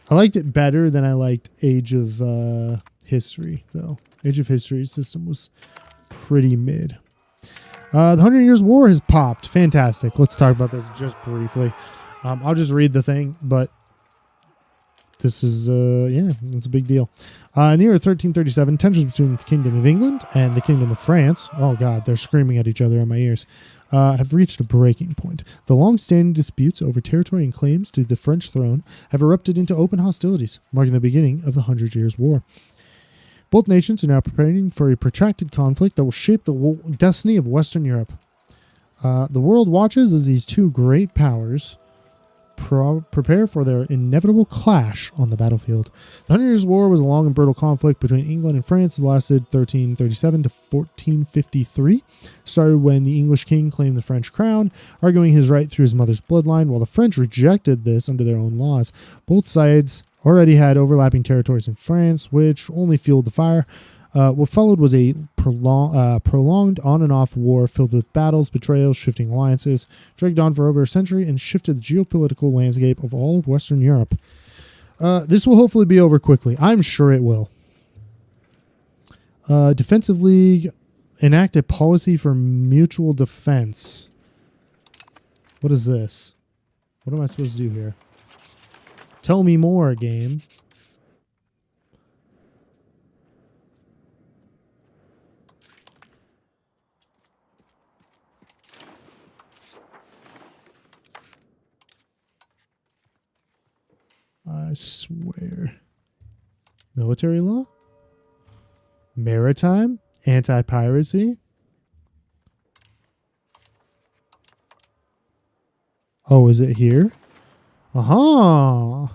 I liked it better than I liked Age of History, though. Age of History system was pretty mid. The 100 Years' War has popped. Fantastic. Let's talk about this just briefly. I'll just read the thing, but this is, yeah, it's a big deal. In the year 1337, tensions between the Kingdom of England and the Kingdom of France, oh God, they're screaming at each other in my ears, have reached a breaking point. The long-standing disputes over territory and claims to the French throne have erupted into open hostilities, marking the beginning of the 100 Years' War. Both nations are now preparing for a protracted conflict that will shape the destiny of Western Europe. The world watches as these two great powers prepare for their inevitable clash on the battlefield. The 100 Years' War was a long and brutal conflict between England and France that lasted 1337 to 1453. Started when the English king claimed the French crown, arguing his right through his mother's bloodline, while the French rejected this under their own laws. Both sides already had overlapping territories in France, which only fueled the fire. What followed was a prolonged on and off war filled with battles, betrayals, shifting alliances, dragged on for over a century and shifted the geopolitical landscape of all of Western Europe. This will hopefully be over quickly. I'm sure it will. Defensive League enact a policy for mutual defense. What is this? What am I supposed to do here? Tell me more, game. I swear. Military law? Maritime? Anti-piracy? Oh, is it here? Aha!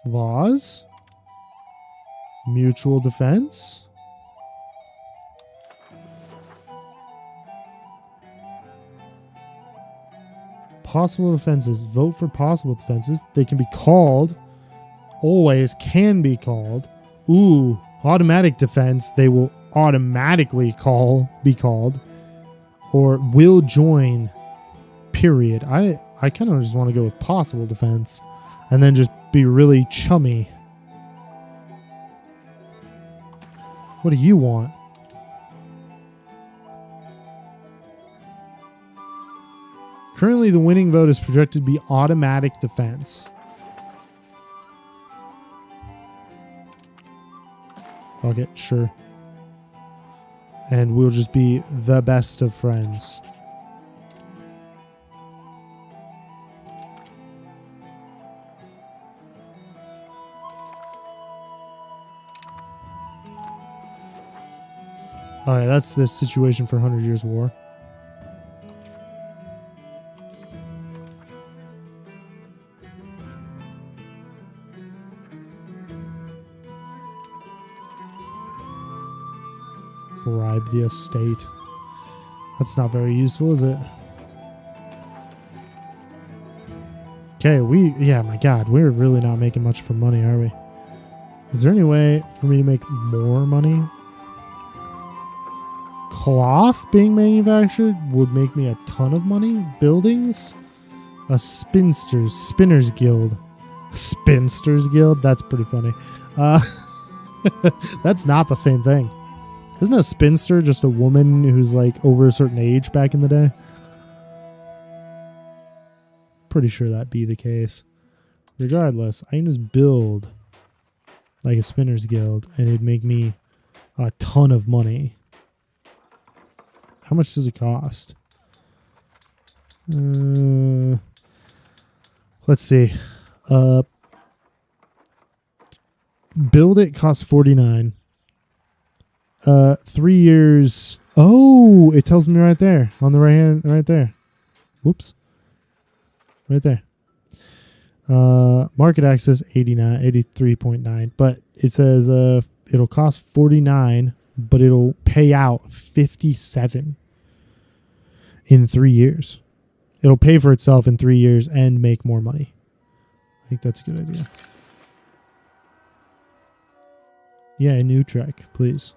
Laws? Mutual defense? Possible defenses. Vote for possible defenses. They can be called. Always can be called. Ooh, automatic defense. They will automatically be called. Or will join. Period. I kind of just want to go with possible defense. And then just be really chummy. What do you want? Currently, the winning vote is projected to be automatic defense. Okay, sure. And we'll just be the best of friends. Alright, that's the situation for 100 Years' War. Bribe the estate. That's not very useful, is it? Okay, yeah, my God, we're really not making much for money, are we? Is there any way for me to make more money? Cloth being manufactured would make me a ton of money. Buildings? A Spinners Guild. Spinsters Guild? That's pretty funny. That's not the same thing. Isn't a spinster just a woman who's like over a certain age back in the day? Pretty sure that'd be the case. Regardless, I can just build like a Spinners Guild and it'd make me a ton of money. How much does it cost? Let's see. Build it costs 49. 3 years. Oh, it tells me right there on the right hand, right there. Whoops. Right there. Market access 83.9, but it says it'll cost 49, but it'll pay out 57 in 3 years. It'll pay for itself in 3 years and make more money. I think that's a good idea. Yeah, in Utrecht, please.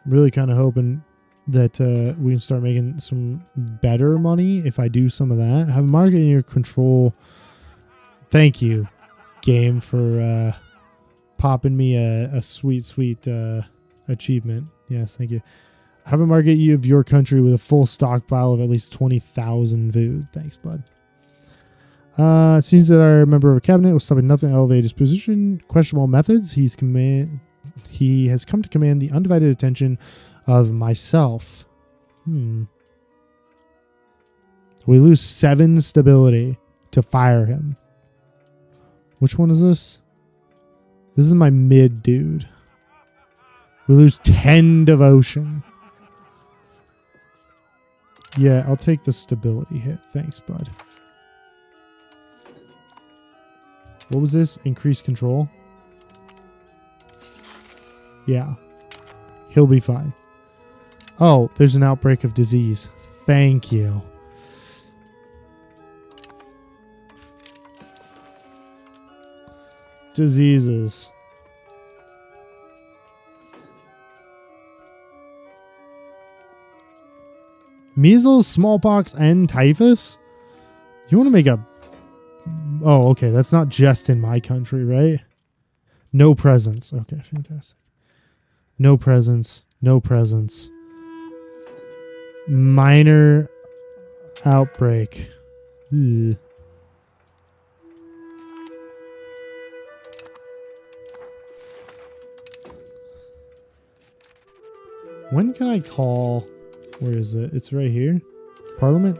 Really kind of hoping that we can start making some better money if I do some of that. Have a market in your control. Thank you, game, for popping me a sweet achievement. Yes, thank you. Have a market of your country with a full stockpile of at least 20,000 food. Thanks, bud. It seems that our member of a cabinet was stopping nothing to elevate his position. Questionable methods. He has come to command the undivided attention of myself. We lose 7 stability to fire him. Which one is this? This is my mid dude. We lose 10 devotion. Yeah, I'll take the stability hit. Thanks, bud. What was this? Increased control? Yeah. He'll be fine. Oh, there's an outbreak of disease. Thank you. Diseases. Measles, smallpox, and typhus? You want to make a... Oh, okay. That's not just in my country, right? No presents. Okay, fantastic. No presents. No presents. Minor outbreak. Ugh. When can I call... Where is it? It's right here. Parliament?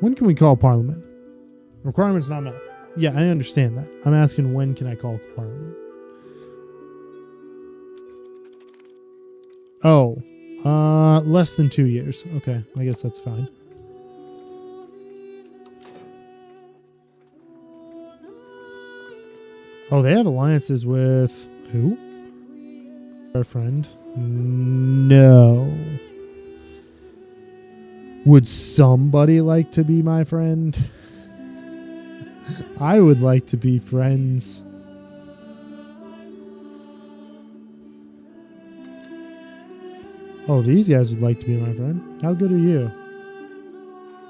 When can we call Parliament? Requirements not met. Yeah, I understand that. I'm asking when can I call Parliament? Oh. Less than 2 years. Okay, I guess that's fine. Oh, they have alliances with... Who? Our friend? No. Would somebody like to be my friend? I would like to be friends. Oh, these guys would like to be my friend. How good are you?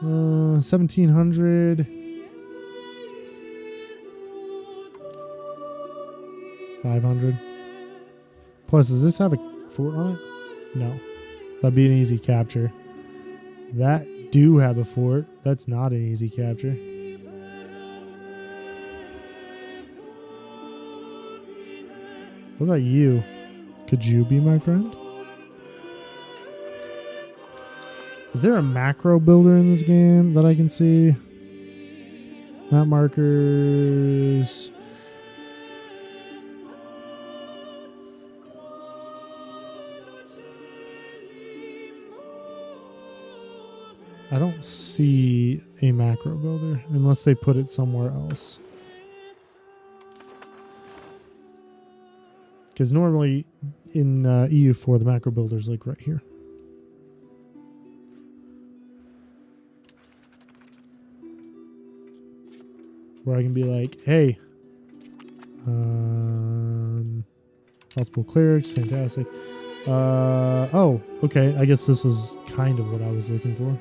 1,700. 500. Plus, does this have a fort on it? No. That'd be an easy capture. That do have a fort. That's not an easy capture. What about you? Could you be my friend? Is there a macro builder in this game that I can see? Map markers. I don't see a macro builder unless they put it somewhere else. Because normally in EU4, the macro builder is like right here. where I can be like, hey, possible clerics, fantastic. Oh, okay. I guess this is kind of what I was looking for.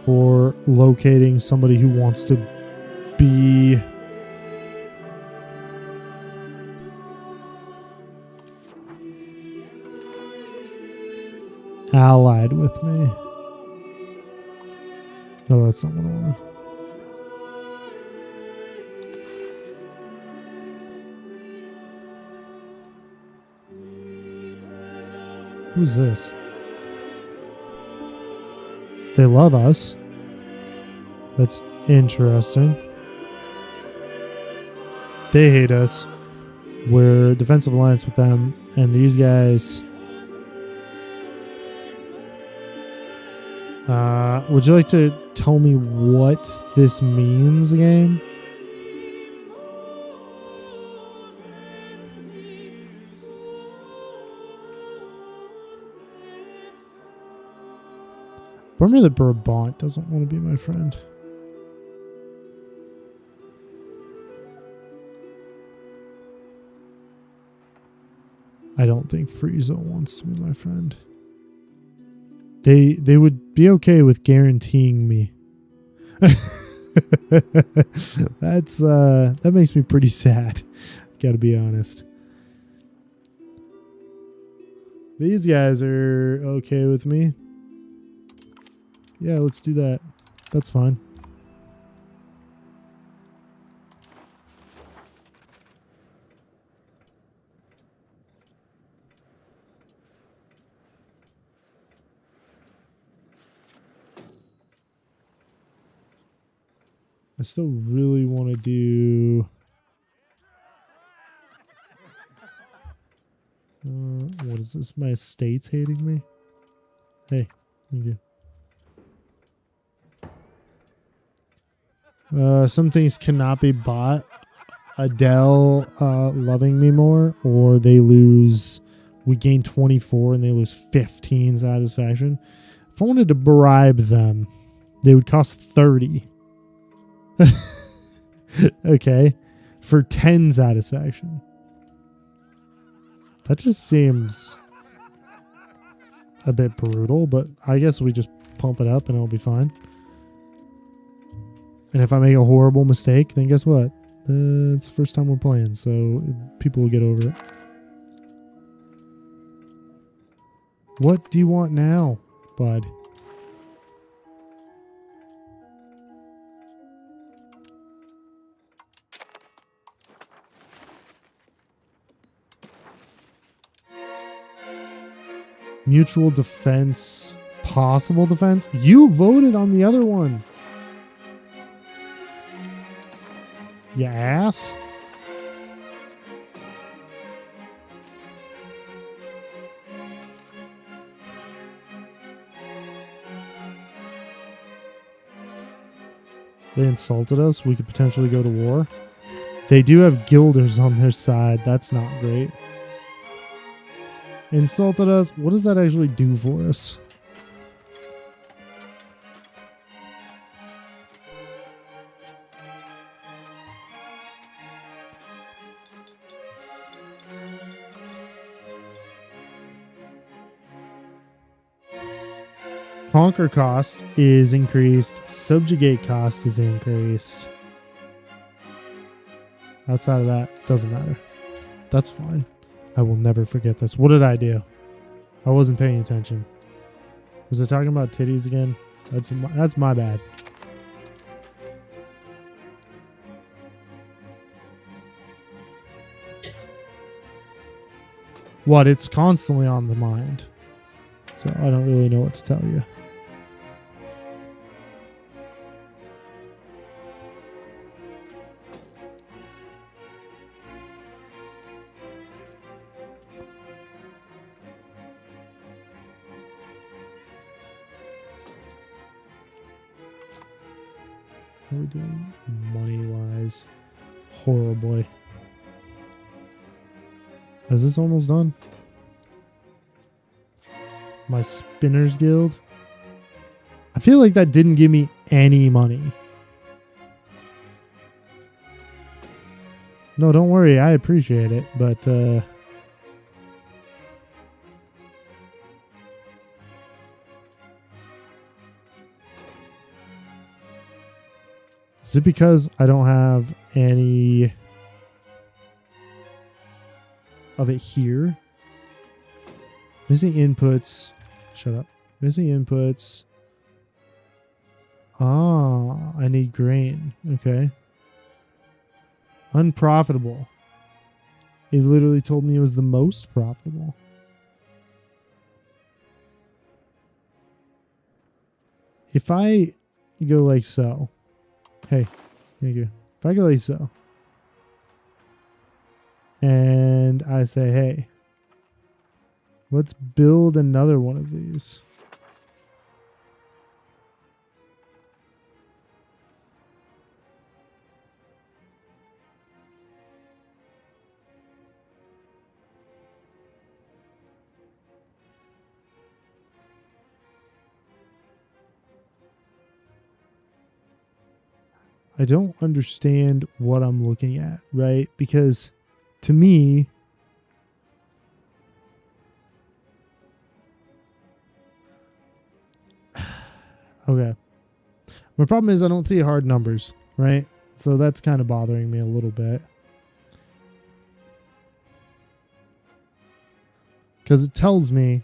For locating somebody who wants to be allied with me. No, that's not what I want. Who's this? They love us. That's interesting. They hate us. We're defensive alliance with them, and these guys. Would you like to tell me what this means again? Remember that Brabant doesn't want to be my friend. I don't think Frieza wants to be my friend. They would be okay with guaranteeing me. That makes me pretty sad. Gotta be honest. These guys are okay with me. Yeah, let's do that. That's fine. I still really want to do... what is this? My estate's hating me? Hey, thank you. Some things cannot be bought. Adele loving me more, or they lose... We gain 24 and they lose 15 satisfaction. If I wanted to bribe them, they would cost 30. Okay, for 10 satisfaction. That just seems a bit brutal, but I guess we just pump it up and it'll be fine. And if I make a horrible mistake, then guess what? It's the first time we're playing, so people will get over it. What do you want now, bud? Mutual defense, possible defense. You voted on the other one. You ass. They insulted us. We could potentially go to war. They do have guilders on their side. That's not great. Insulted us. What does that actually do for us? Conquer cost is increased. Subjugate cost is increased. Outside of that, doesn't matter. That's fine. I will never forget this. What did I do? I wasn't paying attention. Was I talking about titties again? That's my bad. What? It's constantly on the mind. So I don't really know what to tell you. How are we doing money-wise? Horribly. Is this almost done? My Spinners Guild? I feel like that didn't give me any money. No, don't worry. I appreciate it, but is it because I don't have any of it here? Missing inputs. Shut up. Missing inputs. Ah, I need grain. Okay. Unprofitable. It literally told me it was the most profitable. If I go like so. Hey, thank you. If I go like so. And I say, hey, let's build another one of these. I don't understand what I'm looking at, right? Because to me, okay. My problem is I don't see hard numbers, right? So that's kind of bothering me a little bit. Because it tells me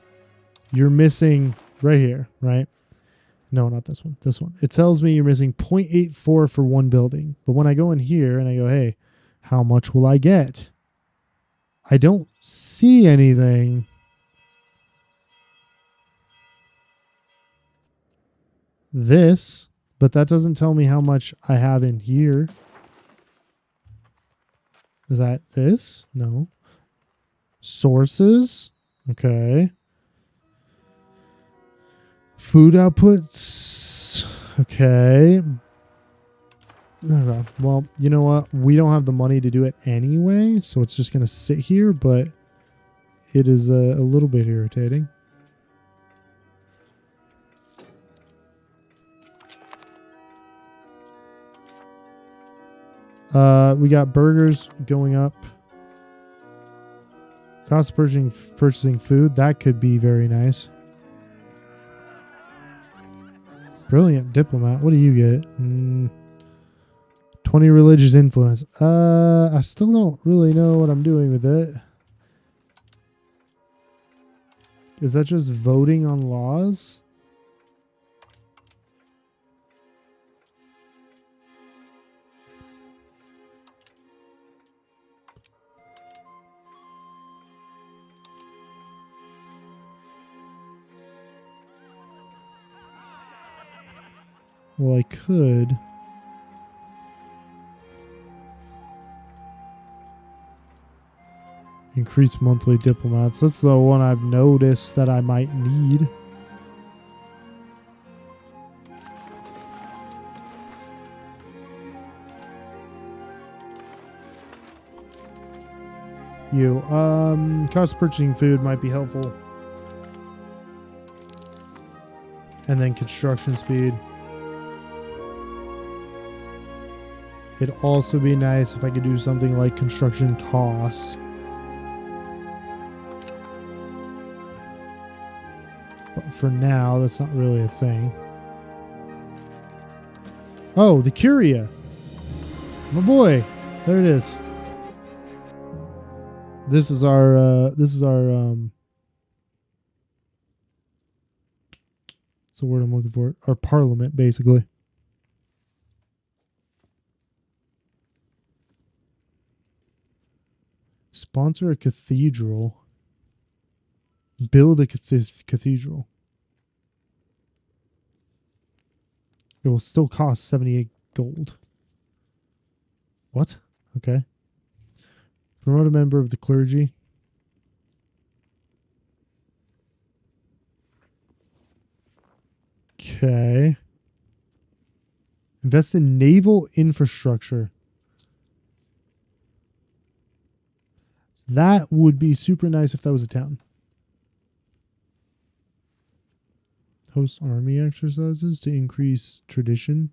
you're missing right here, right? No, not this one. This one. It tells me you're missing 0.84 for one building. But when I go in here and I go, hey, how much will I get? I don't see anything. This, but that doesn't tell me how much I have in here. Is that this? No. Sources. Okay. Food outputs. Okay. Okay. Well, you know what? We don't have the money to do it anyway, so it's just going to sit here, but it is a little bit irritating. We got burgers going up. Cost of purchasing food. That could be very nice. Brilliant diplomat. What do you get? 20 religious influence. I still don't really know what I'm doing with it. Is that just voting on laws? Well, I could. Increase monthly diplomats. That's the one I've noticed that I might need. Cost of purchasing food might be helpful. And then construction speed. It'd also be nice if I could do something like construction cost. But for now, that's not really a thing. Oh, the Curia. My boy. There it is. This is our what's the word I'm looking for? Our parliament, basically. Sponsor a cathedral. Build a cathedral. It will still cost 78 gold. What? Okay. Promote a member of the clergy. Okay. Invest in naval infrastructure. That would be super nice if that was a town. Host army exercises to increase tradition.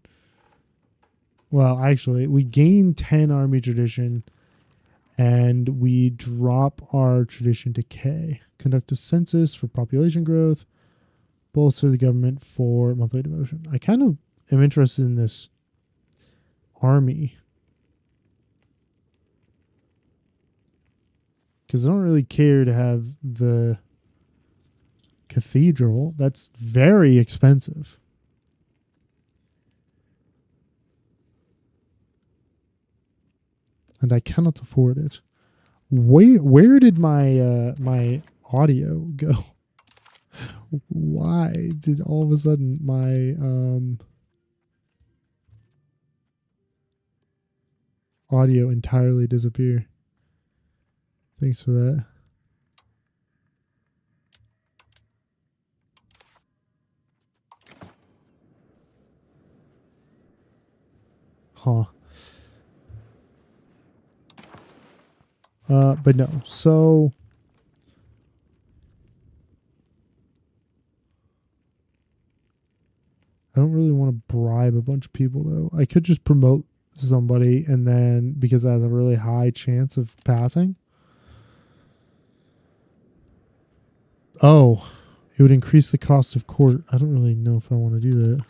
Well, actually, we gain 10 army tradition and we drop our tradition to K. Conduct a census for population growth. Bolster the government for monthly devotion. I kind of am interested in this army. Because I don't really care to have the cathedral. That's very expensive. And I cannot afford it. Where did my my audio go? Why did all of a sudden my audio entirely disappear? Thanks for that. Huh. But no. So I don't really want to bribe a bunch of people though. I could just promote somebody and then because I have a really high chance of passing. Oh, it would increase the cost of court. I don't really know if I want to do that.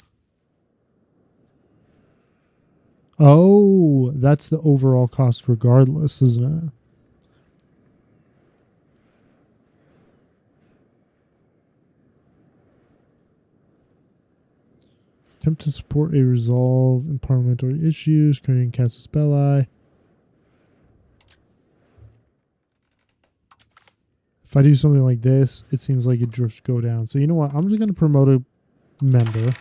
Oh, that's the overall cost regardless, isn't it? Attempt to support a resolve in parliamentary issues, creating casus belli. If I do something like this, it seems like it just go down. So you know what? I'm just going to promote a member.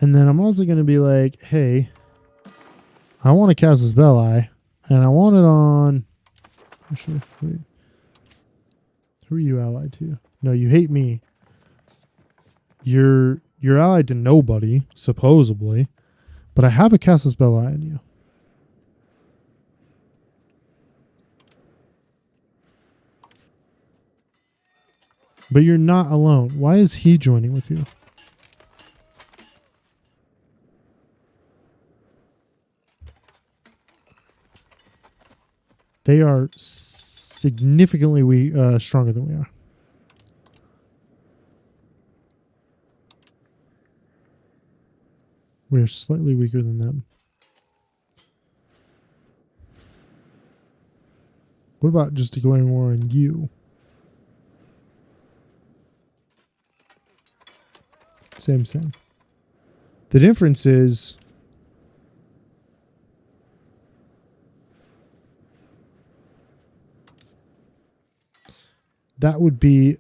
And then I'm also going to be like, hey, I want a casus belli, and I want it on... Actually, wait. Who are you allied to? No, you hate me. You're allied to nobody, supposedly. But I have a casus belli in you. But you're not alone. Why is he joining with you? They are significantly stronger than we are. We're slightly weaker than them. What about just declaring war on you? Same. The difference is that would be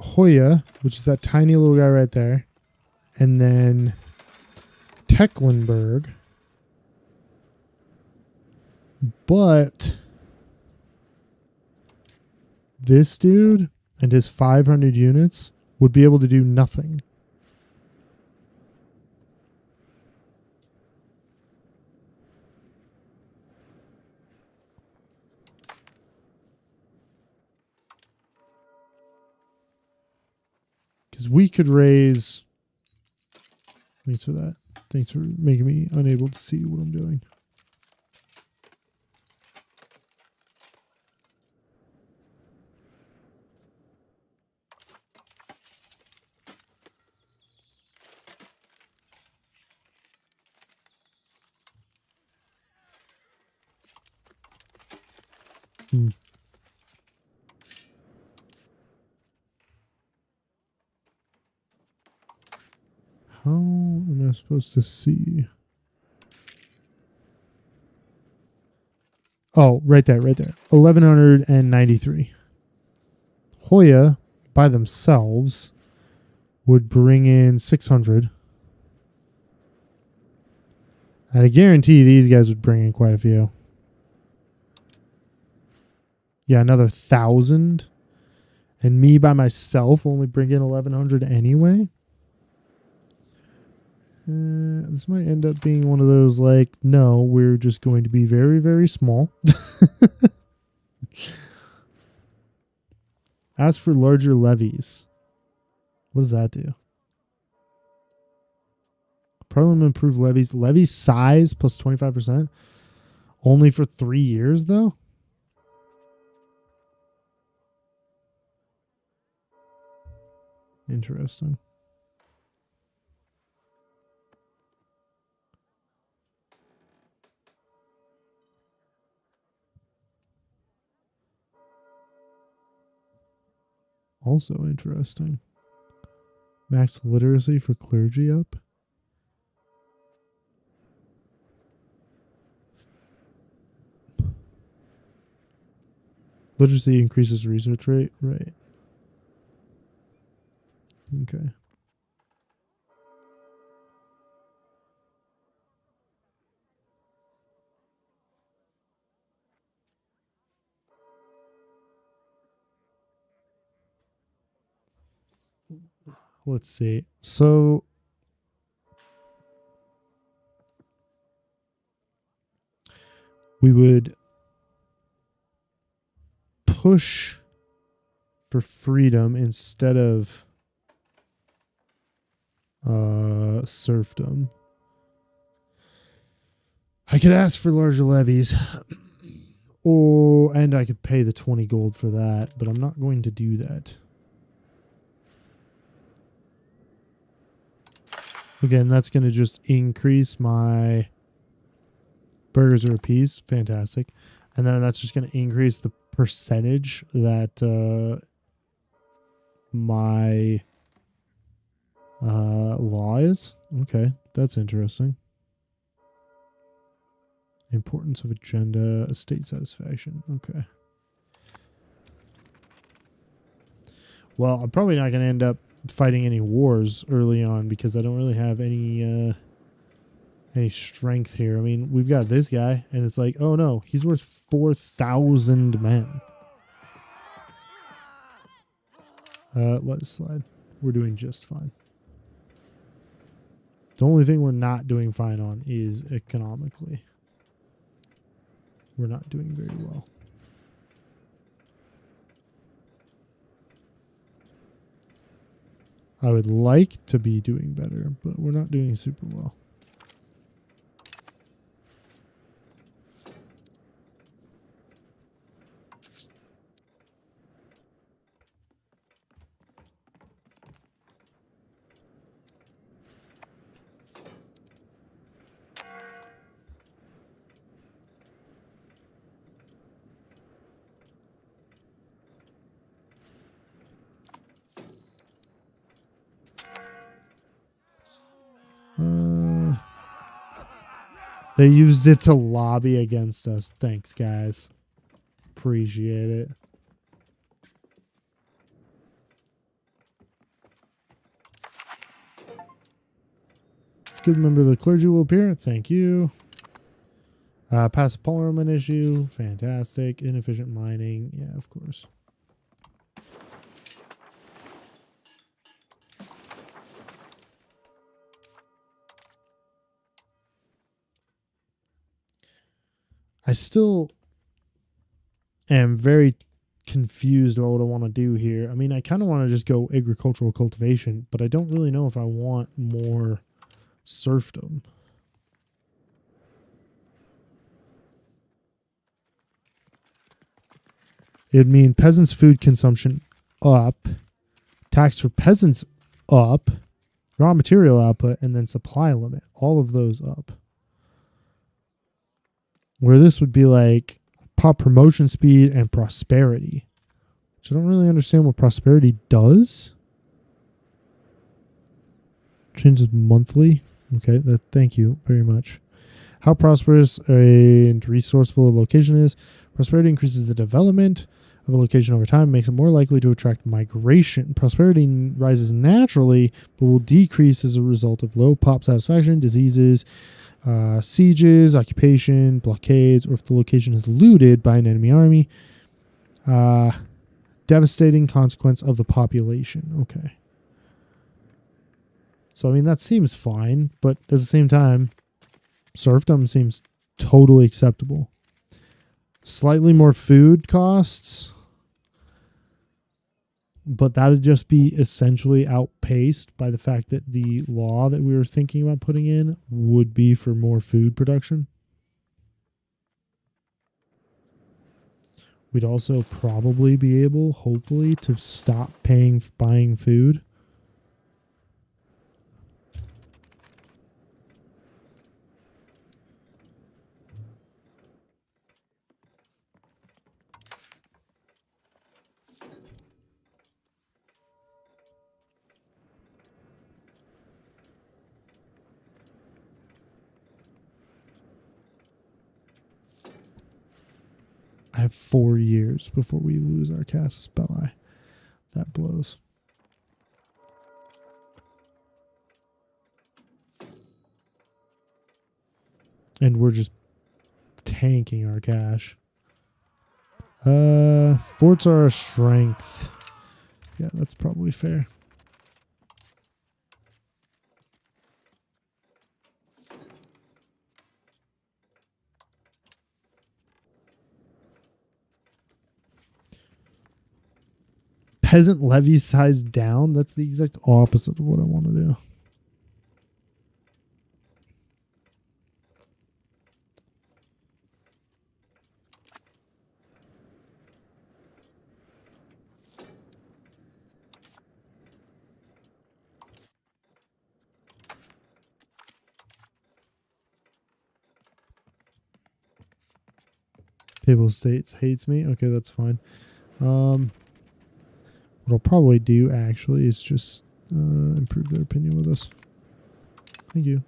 Hoya, which is that tiny little guy right there, and then Tecklenburg. But this dude and his 500 units would be able to do nothing. Because we could raise... Thanks for that. Thanks for making me unable to see what I'm doing. How am I supposed to see? Oh, right there. 1193. Hoya, by themselves, would bring in 600. And I guarantee these guys would bring in quite a few. Yeah, another 1,000. And me by myself only bring in 1,100 anyway. This might end up being one of those like, no, we're just going to be very, very small. Ask for larger levies. What does that do? Parliament approved levies. Levy size plus 25%. Only for 3 years, though? Interesting. Also interesting. Max literacy for clergy up. Literacy increases research rate. Right. Okay. Let's see. So we would push for freedom instead of serfdom. I could ask for larger levies. And I could pay the 20 gold for that, but I'm not going to do that. Again, that's going to just increase my burgers are a piece. Fantastic. And then that's just going to increase the percentage that my law is. Okay, that's interesting. Importance of agenda, state satisfaction. Okay. Well, I'm probably not going to end up fighting any wars early on because I don't really have any strength here. I mean, we've got this guy, and it's like, oh no, he's worth 4,000 men. Let us slide. We're doing just fine. The only thing we're not doing fine on is economically. We're not doing very well. I would like to be doing better, but we're not doing super well. They used it to lobby against us. Thanks, guys. Appreciate it. Skilled member of the clergy will appear. Thank you. Pass a parliament issue. Fantastic. Inefficient mining. Yeah, of course. I still am very confused about what I want to do here. I mean, I kind of want to just go agricultural cultivation, but I don't really know if I want more serfdom. It'd mean peasants' food consumption up, tax for peasants up, raw material output, and then supply limit. All of those up. Where this would be like pop promotion speed and prosperity. Which I don't really understand what prosperity does. Changes monthly. Okay, thank you very much. How prosperous and resourceful a location is. Prosperity increases the development of a location over time, makes it more likely to attract migration. Prosperity rises naturally, but will decrease as a result of low pop satisfaction, diseases, sieges, occupation, blockades, or if the location is looted by an enemy army. Devastating consequence of the population. Okay. So, I mean, that seems fine, but at the same time, serfdom seems totally acceptable. Slightly more food costs, but that would just be essentially outpaced by the fact that the law that we were thinking about putting in would be for more food production. We'd also probably be able, hopefully, to stop buying food. I have 4 years before we lose our Casus Belli. That blows. And we're just tanking our cash. Forts are a strength. Yeah, that's probably fair. Peasant levy size down? That's the exact opposite of what I want to do. Papal States hates me. Okay, that's fine. What I'll probably do actually is just improve their opinion with us. Thank you.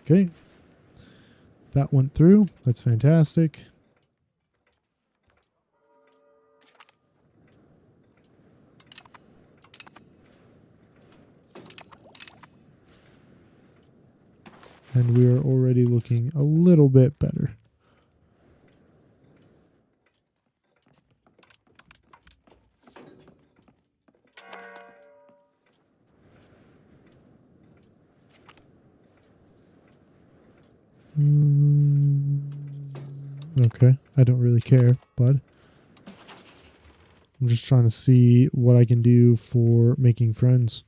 Okay. That went through. That's fantastic. And we are already looking a little bit better. Okay, I don't really care, bud. I'm just trying to see what I can do for making friends.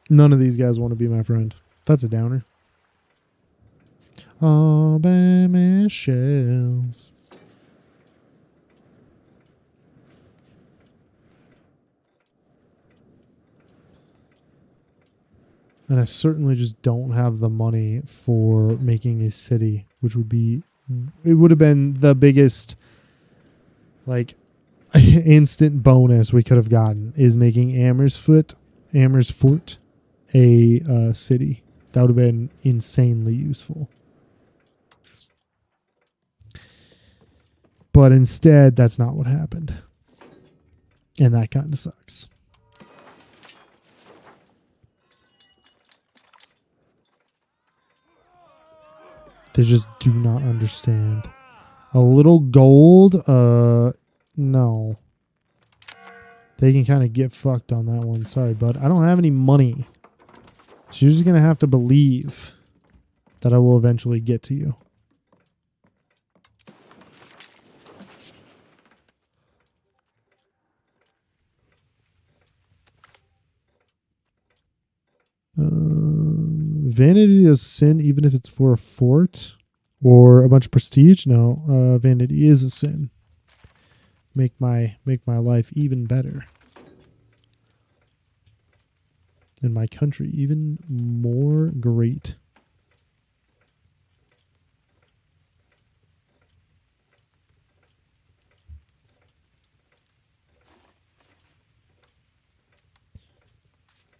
None of these guys want to be my friend. That's a downer. All by myself. And I certainly just don't have the money for making a city, which would be, it would have been the biggest, like, instant bonus we could have gotten is making Amersfoort a city. That would have been insanely useful. But instead, that's not what happened. And that kind of sucks. They just do not understand. A little gold? No. They can kind of get fucked on that one. Sorry, bud. I don't have any money. So you're just going to have to believe that I will eventually get to you. Vanity is sin even if it's for a fort or a bunch of prestige. No, vanity is a sin. Make my life even better. And my country even more great.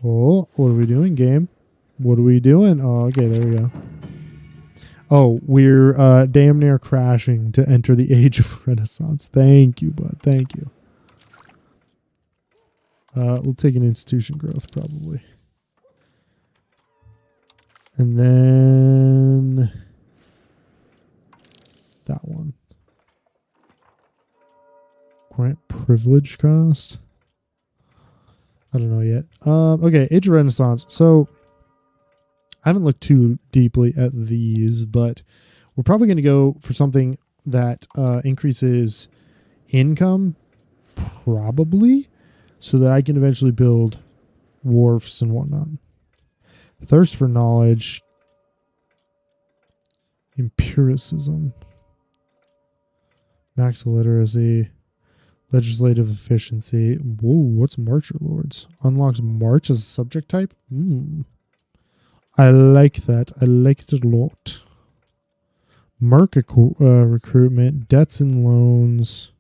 Oh, what are we doing, game? What are we doing? Oh, okay, there we go. Oh, we're damn near crashing to enter the age of Renaissance. Thank you, bud. Thank you. We'll take an institution growth probably. And then that one. Grant privilege cost. I don't know yet. Okay, Age of Renaissance. So I haven't looked too deeply at these, but we're probably going to go for something that increases income, probably, so that I can eventually build wharfs and whatnot. Thirst for knowledge, empiricism, max illiteracy, legislative efficiency. Whoa, what's Marcher Lords? Unlocks March as a subject type? I like that. I like it a lot. Market recruitment, debts and loans,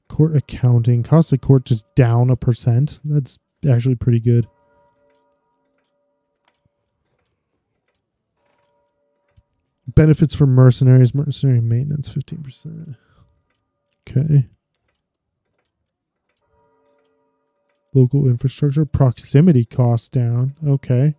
court accounting, cost of court just down 1%. That's actually pretty good. Benefits for mercenaries, mercenary maintenance, 15%. Okay. Local infrastructure, proximity costs down. Okay.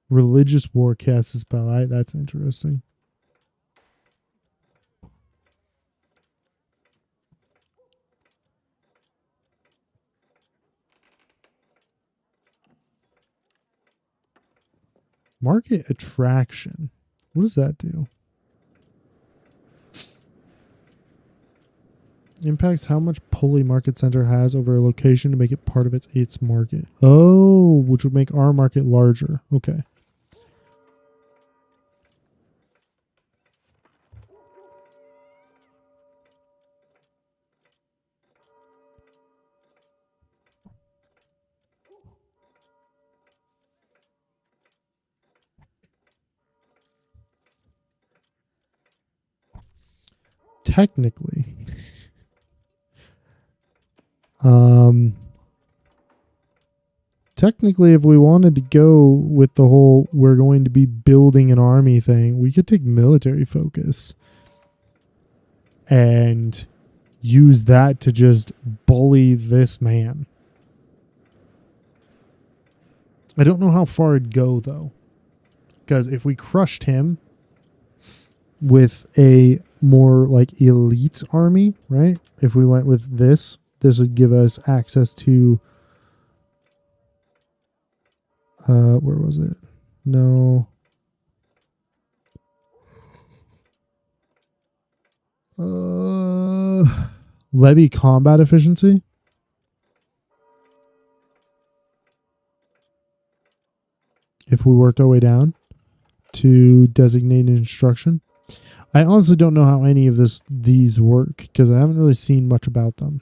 Religious war casts a spell. That's interesting. Market attraction. What does that do? Impacts how much Pulley Market Center has over a location to make it part of its market. Oh, which would make our market larger. Okay. Technically, if we wanted to go with the whole we're going to be building an army thing, we could take military focus and use that to just bully this man. I don't know how far it'd go though, because if we crushed him with a more like elite army, right? If we went with this would give us access to where was it? No. Levy combat efficiency. If we worked our way down to designated instruction. I honestly don't know how any of these work because I haven't really seen much about them.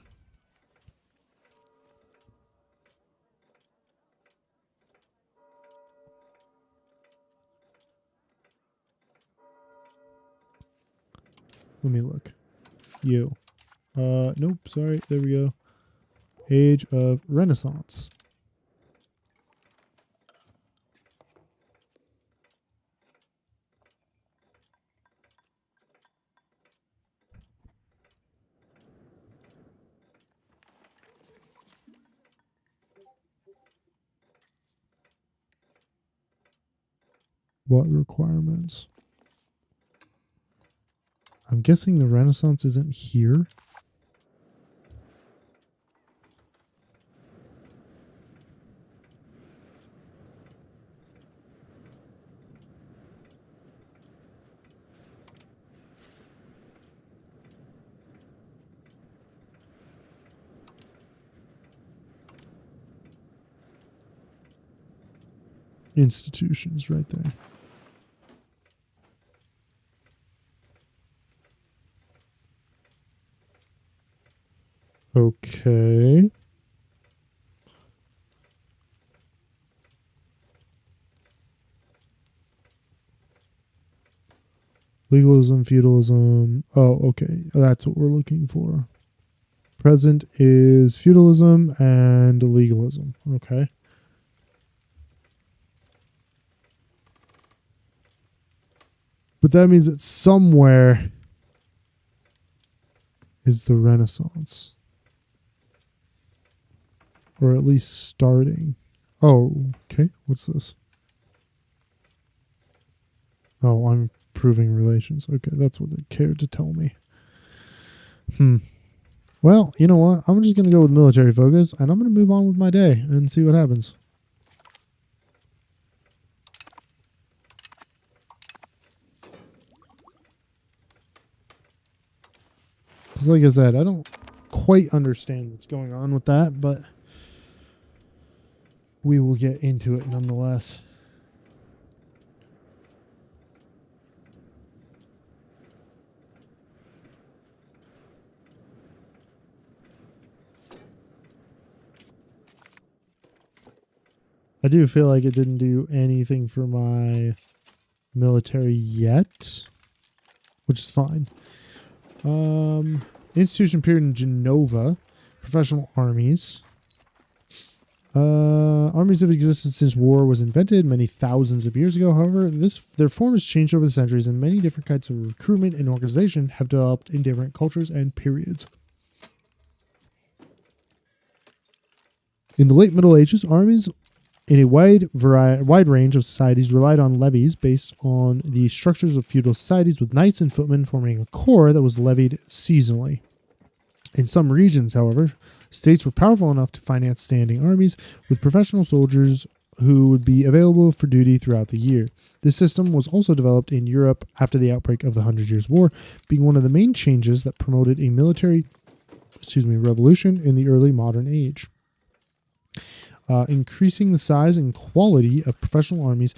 Let me look. Nope, sorry. There we go. Age of Renaissance. What requirements? I'm guessing the Renaissance isn't here. Institutions right there. Okay. Legalism, feudalism. Oh, okay. That's what we're looking for. Present is feudalism and legalism. Okay. But that means that somewhere is the Renaissance. Or at least starting. Oh, okay. What's this? Oh, I'm proving relations. Okay, that's what they cared to tell me. Well, you know what? I'm just going to go with military focus, and I'm going to move on with my day and see what happens. Because like I said, I don't quite understand what's going on with that, but we will get into it nonetheless. I do feel like it didn't do anything for my military yet, which is fine. Institution appeared in Genova. Professional armies. Armies have existed since war was invented many thousands of years ago. However, their form has changed over the centuries, and many different kinds of recruitment and organization have developed in different cultures and periods. In the late Middle Ages, armies in a wide range of societies relied on levies based on the structures of feudal societies, with knights and footmen forming a corps that was levied seasonally. In some regions, however, states were powerful enough to finance standing armies with professional soldiers who would be available for duty throughout the year. This system was also developed in Europe after the outbreak of the 100 Years' War, being one of the main changes that promoted a military revolution in the early modern age. Increasing the size and quality of professional armies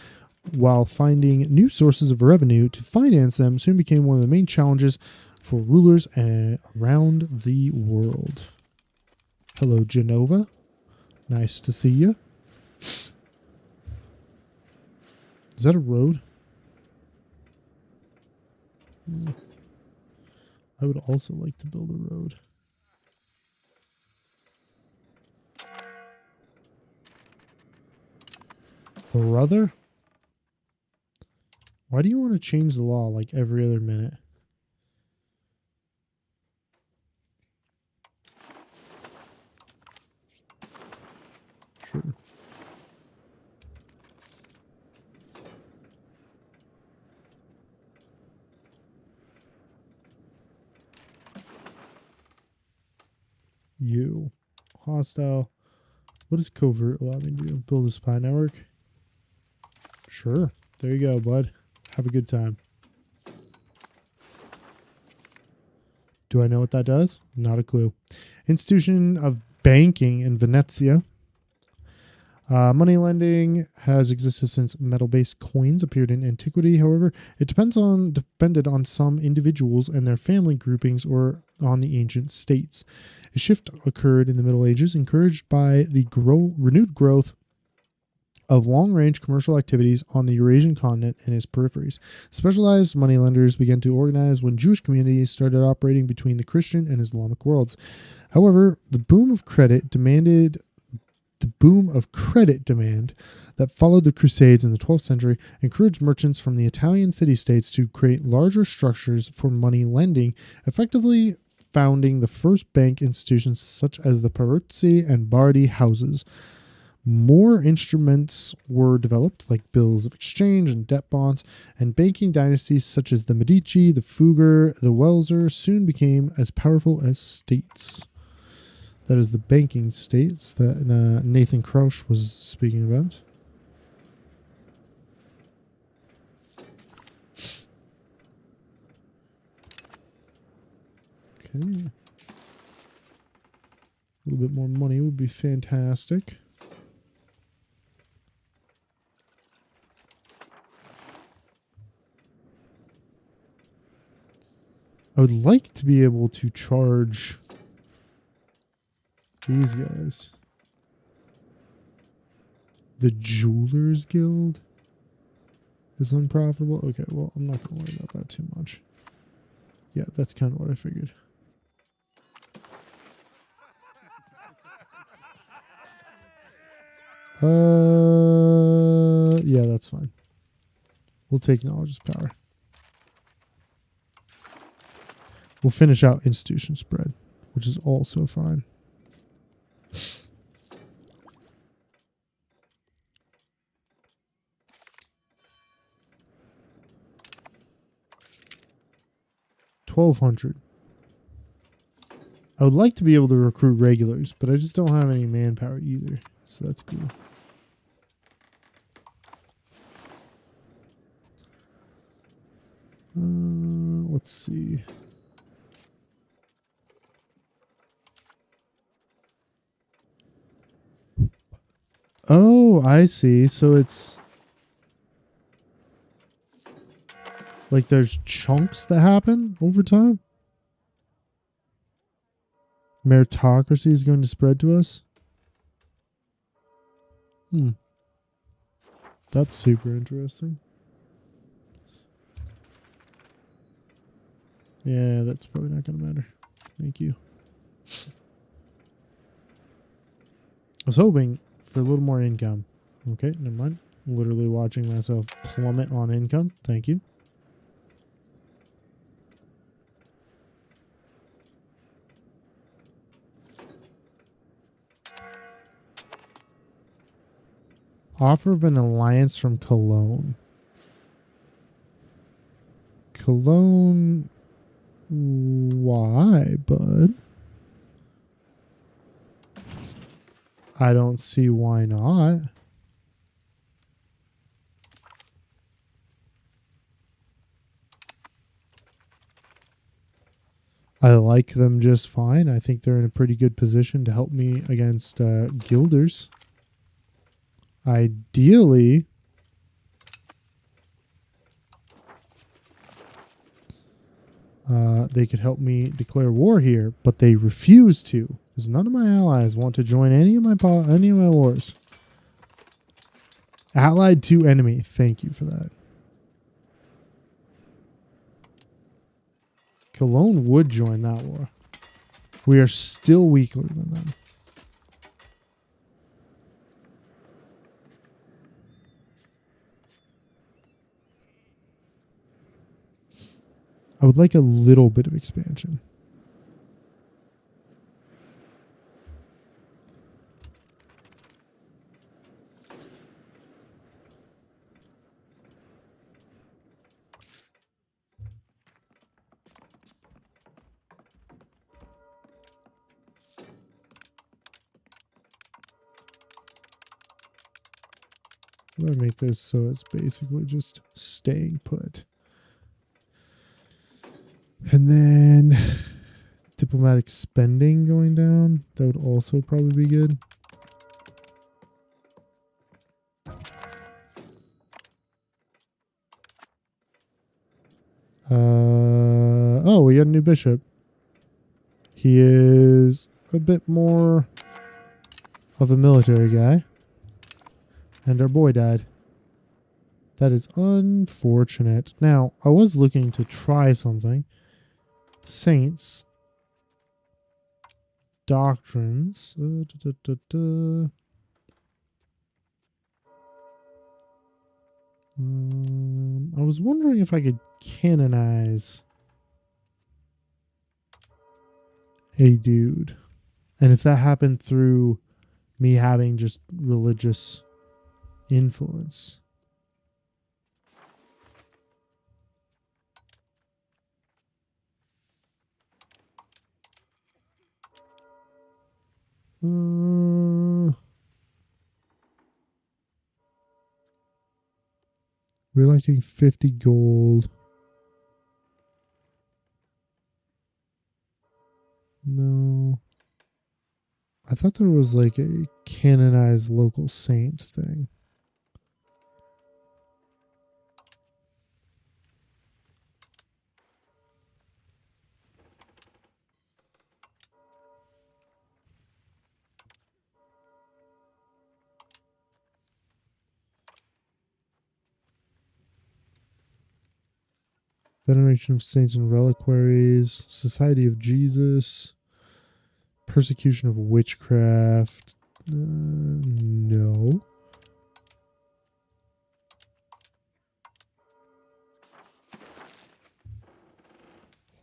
while finding new sources of revenue to finance them soon became one of the main challenges for rulers around the world. Hello, Genova. Nice to see you. Is that a road? I would also like to build a road. Brother? Why do you want to change the law like every other minute? Sure. You. Hostile. What does covert allow me to do? Build a spy network? Sure. There you go, bud. Have a good time. Do I know what that does? Not a clue. Institution of banking in Venezia. Money lending has existed since metal-based coins appeared in antiquity. However, it depended on some individuals and their family groupings or on the ancient states. A shift occurred in the Middle Ages, encouraged by the renewed growth of long-range commercial activities on the Eurasian continent and its peripheries. Specialized moneylenders began to organize when Jewish communities started operating between the Christian and Islamic worlds. However, the boom of credit demand that followed the Crusades in the 12th century encouraged merchants from the Italian city-states to create larger structures for money lending, effectively founding the first bank institutions such as the Peruzzi and Bardi houses. More instruments were developed, like bills of exchange and debt bonds, and banking dynasties such as the Medici, the Fugger, the Welser soon became as powerful as states. That is the banking states that Nathan Crouch was speaking about. Okay. A little bit more money would be fantastic. I would like to be able to charge these guys. The Jewelers Guild is unprofitable. Okay, well, I'm not going to worry about that too much. Yeah, that's kind of what I figured. Yeah, that's fine. We'll take knowledge as power. We'll finish out institution spread, which is also fine. $1,200. I would like to be able to recruit regulars, but I just don't have any manpower either. So that's cool. Let's see. Oh, I see. So it's like there's chunks that happen over time. Meritocracy is going to spread to us. That's super interesting. Yeah, that's probably not going to matter. Thank you. I was hoping for a little more income. Okay, never mind. Literally watching myself plummet on income. Thank you. Offer of an alliance from Cologne. Cologne. Why, bud? I don't see why not. I like them just fine. I think they're in a pretty good position to help me against guilders. Ideally, they could help me declare war here, but they refuse to, because none of my allies want to join any of my wars. Allied to enemy. Thank you for that. Cologne would join that war. We are still weaker than them. I would like a little bit of expansion. I'm going to make this so it's basically just staying put. And then diplomatic spending going down. That would also probably be good. Oh, we got a new bishop. He is a bit more of a military guy. And our boy died. That is unfortunate. Now, I was looking to try something. Saints. Doctrines. I was wondering if I could canonize a dude. And if that happened through me having just religious influence. We're electing 50 gold. No. I thought there was like a canonized local saint thing. Veneration of Saints and Reliquaries, Society of Jesus, Persecution of Witchcraft. No.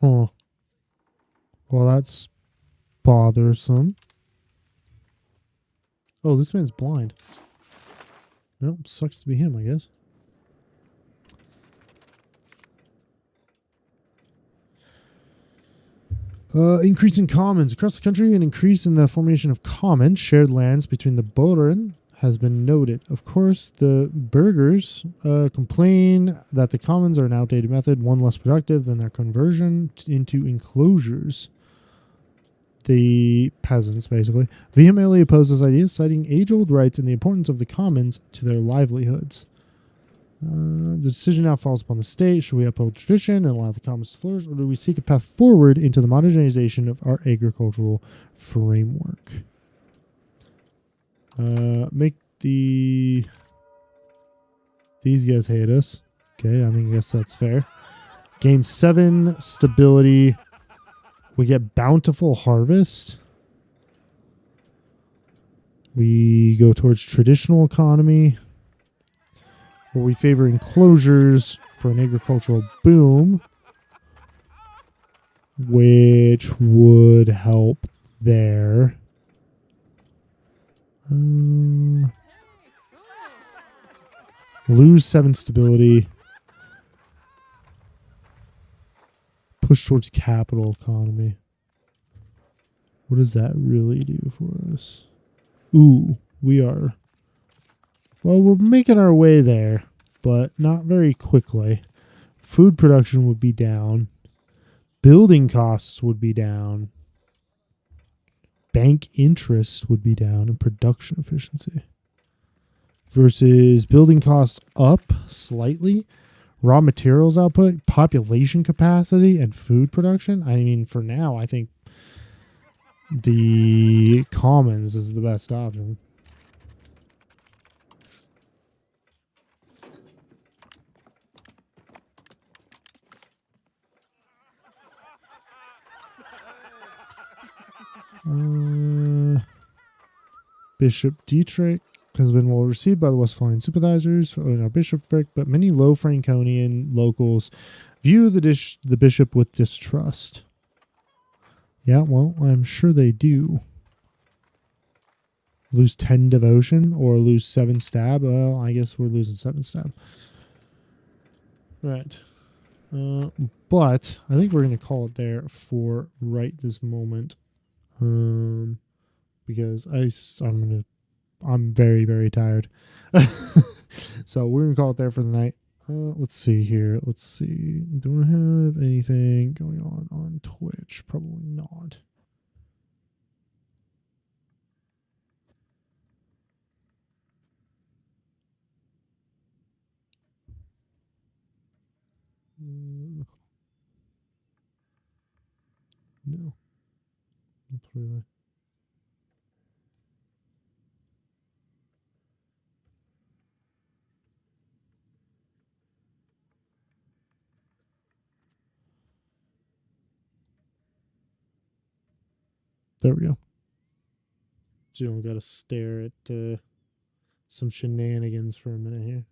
Huh. Well, that's bothersome. Oh, this man's blind. Well, sucks to be him, I guess. Increase in commons. Across the country, an increase in the formation of common shared lands between the Boden has been noted. Of course, the burghers complain that the commons are an outdated method, one less productive than their conversion into enclosures. The peasants, basically, vehemently oppose this idea, citing age-old rights and the importance of the commons to their livelihoods. The decision now falls upon the state. Should we uphold tradition and allow the commons to flourish, or do we seek a path forward into the modernization of our agricultural framework? Make these guys hate us. Okay, I mean, I guess that's fair. Gain 7 stability. We get bountiful harvest. We go towards traditional economy, where we favor enclosures for an agricultural boom, which would help there. Lose 7 stability. Push towards capital economy. What does that really do for us? Ooh, we are... Well, we're making our way there, but not very quickly. Food production would be down. Building costs would be down. Bank interest would be down, and production efficiency. Versus building costs up slightly. Raw materials output, population capacity, and food production. I mean, for now, I think the commons is the best option. Bishop Dietrich has been well received by the Westphalian sympathizers in our bishopric, but many low Franconian locals view the bishop with distrust. Yeah, well, I'm sure they do. Lose 10 devotion or lose 7 stab? Well, I guess we're losing 7 stab. Right. But I think we're going to call it there for right this moment. Because I'm very, very tired. So we're going to call it there for the night. Let's see here. Let's see. Do I have anything going on Twitch? Probably not. No. Not really. There we go. So you don't got to stare at some shenanigans for a minute here.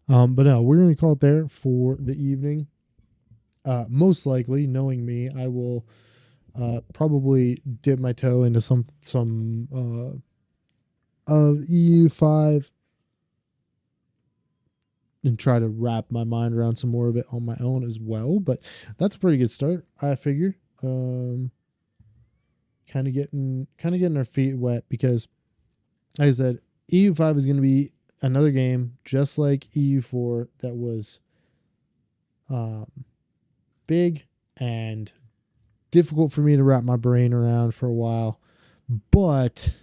But no, we're going to call it there for the evening. Most likely, knowing me, I will probably dip my toe into some of EU5 and try to wrap my mind around some more of it on my own as well. But that's a pretty good start, I figure. Kind of getting our feet wet because, like I said, EU5 is going to be another game just like EU4 that was big and difficult for me to wrap my brain around for a while, but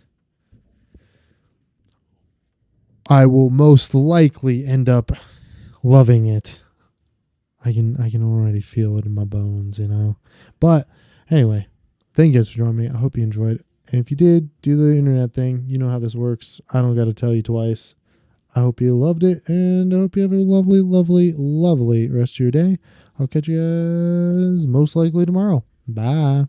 I will most likely end up loving it. I can already feel it in my bones, you know. But anyway, thank you guys for joining me. I hope you enjoyed. And if you did, do the internet thing. You know how this works. I don't got to tell you twice. I hope you loved it, and I hope you have a lovely, lovely, lovely rest of your day. I'll catch you guys most likely tomorrow. Bye.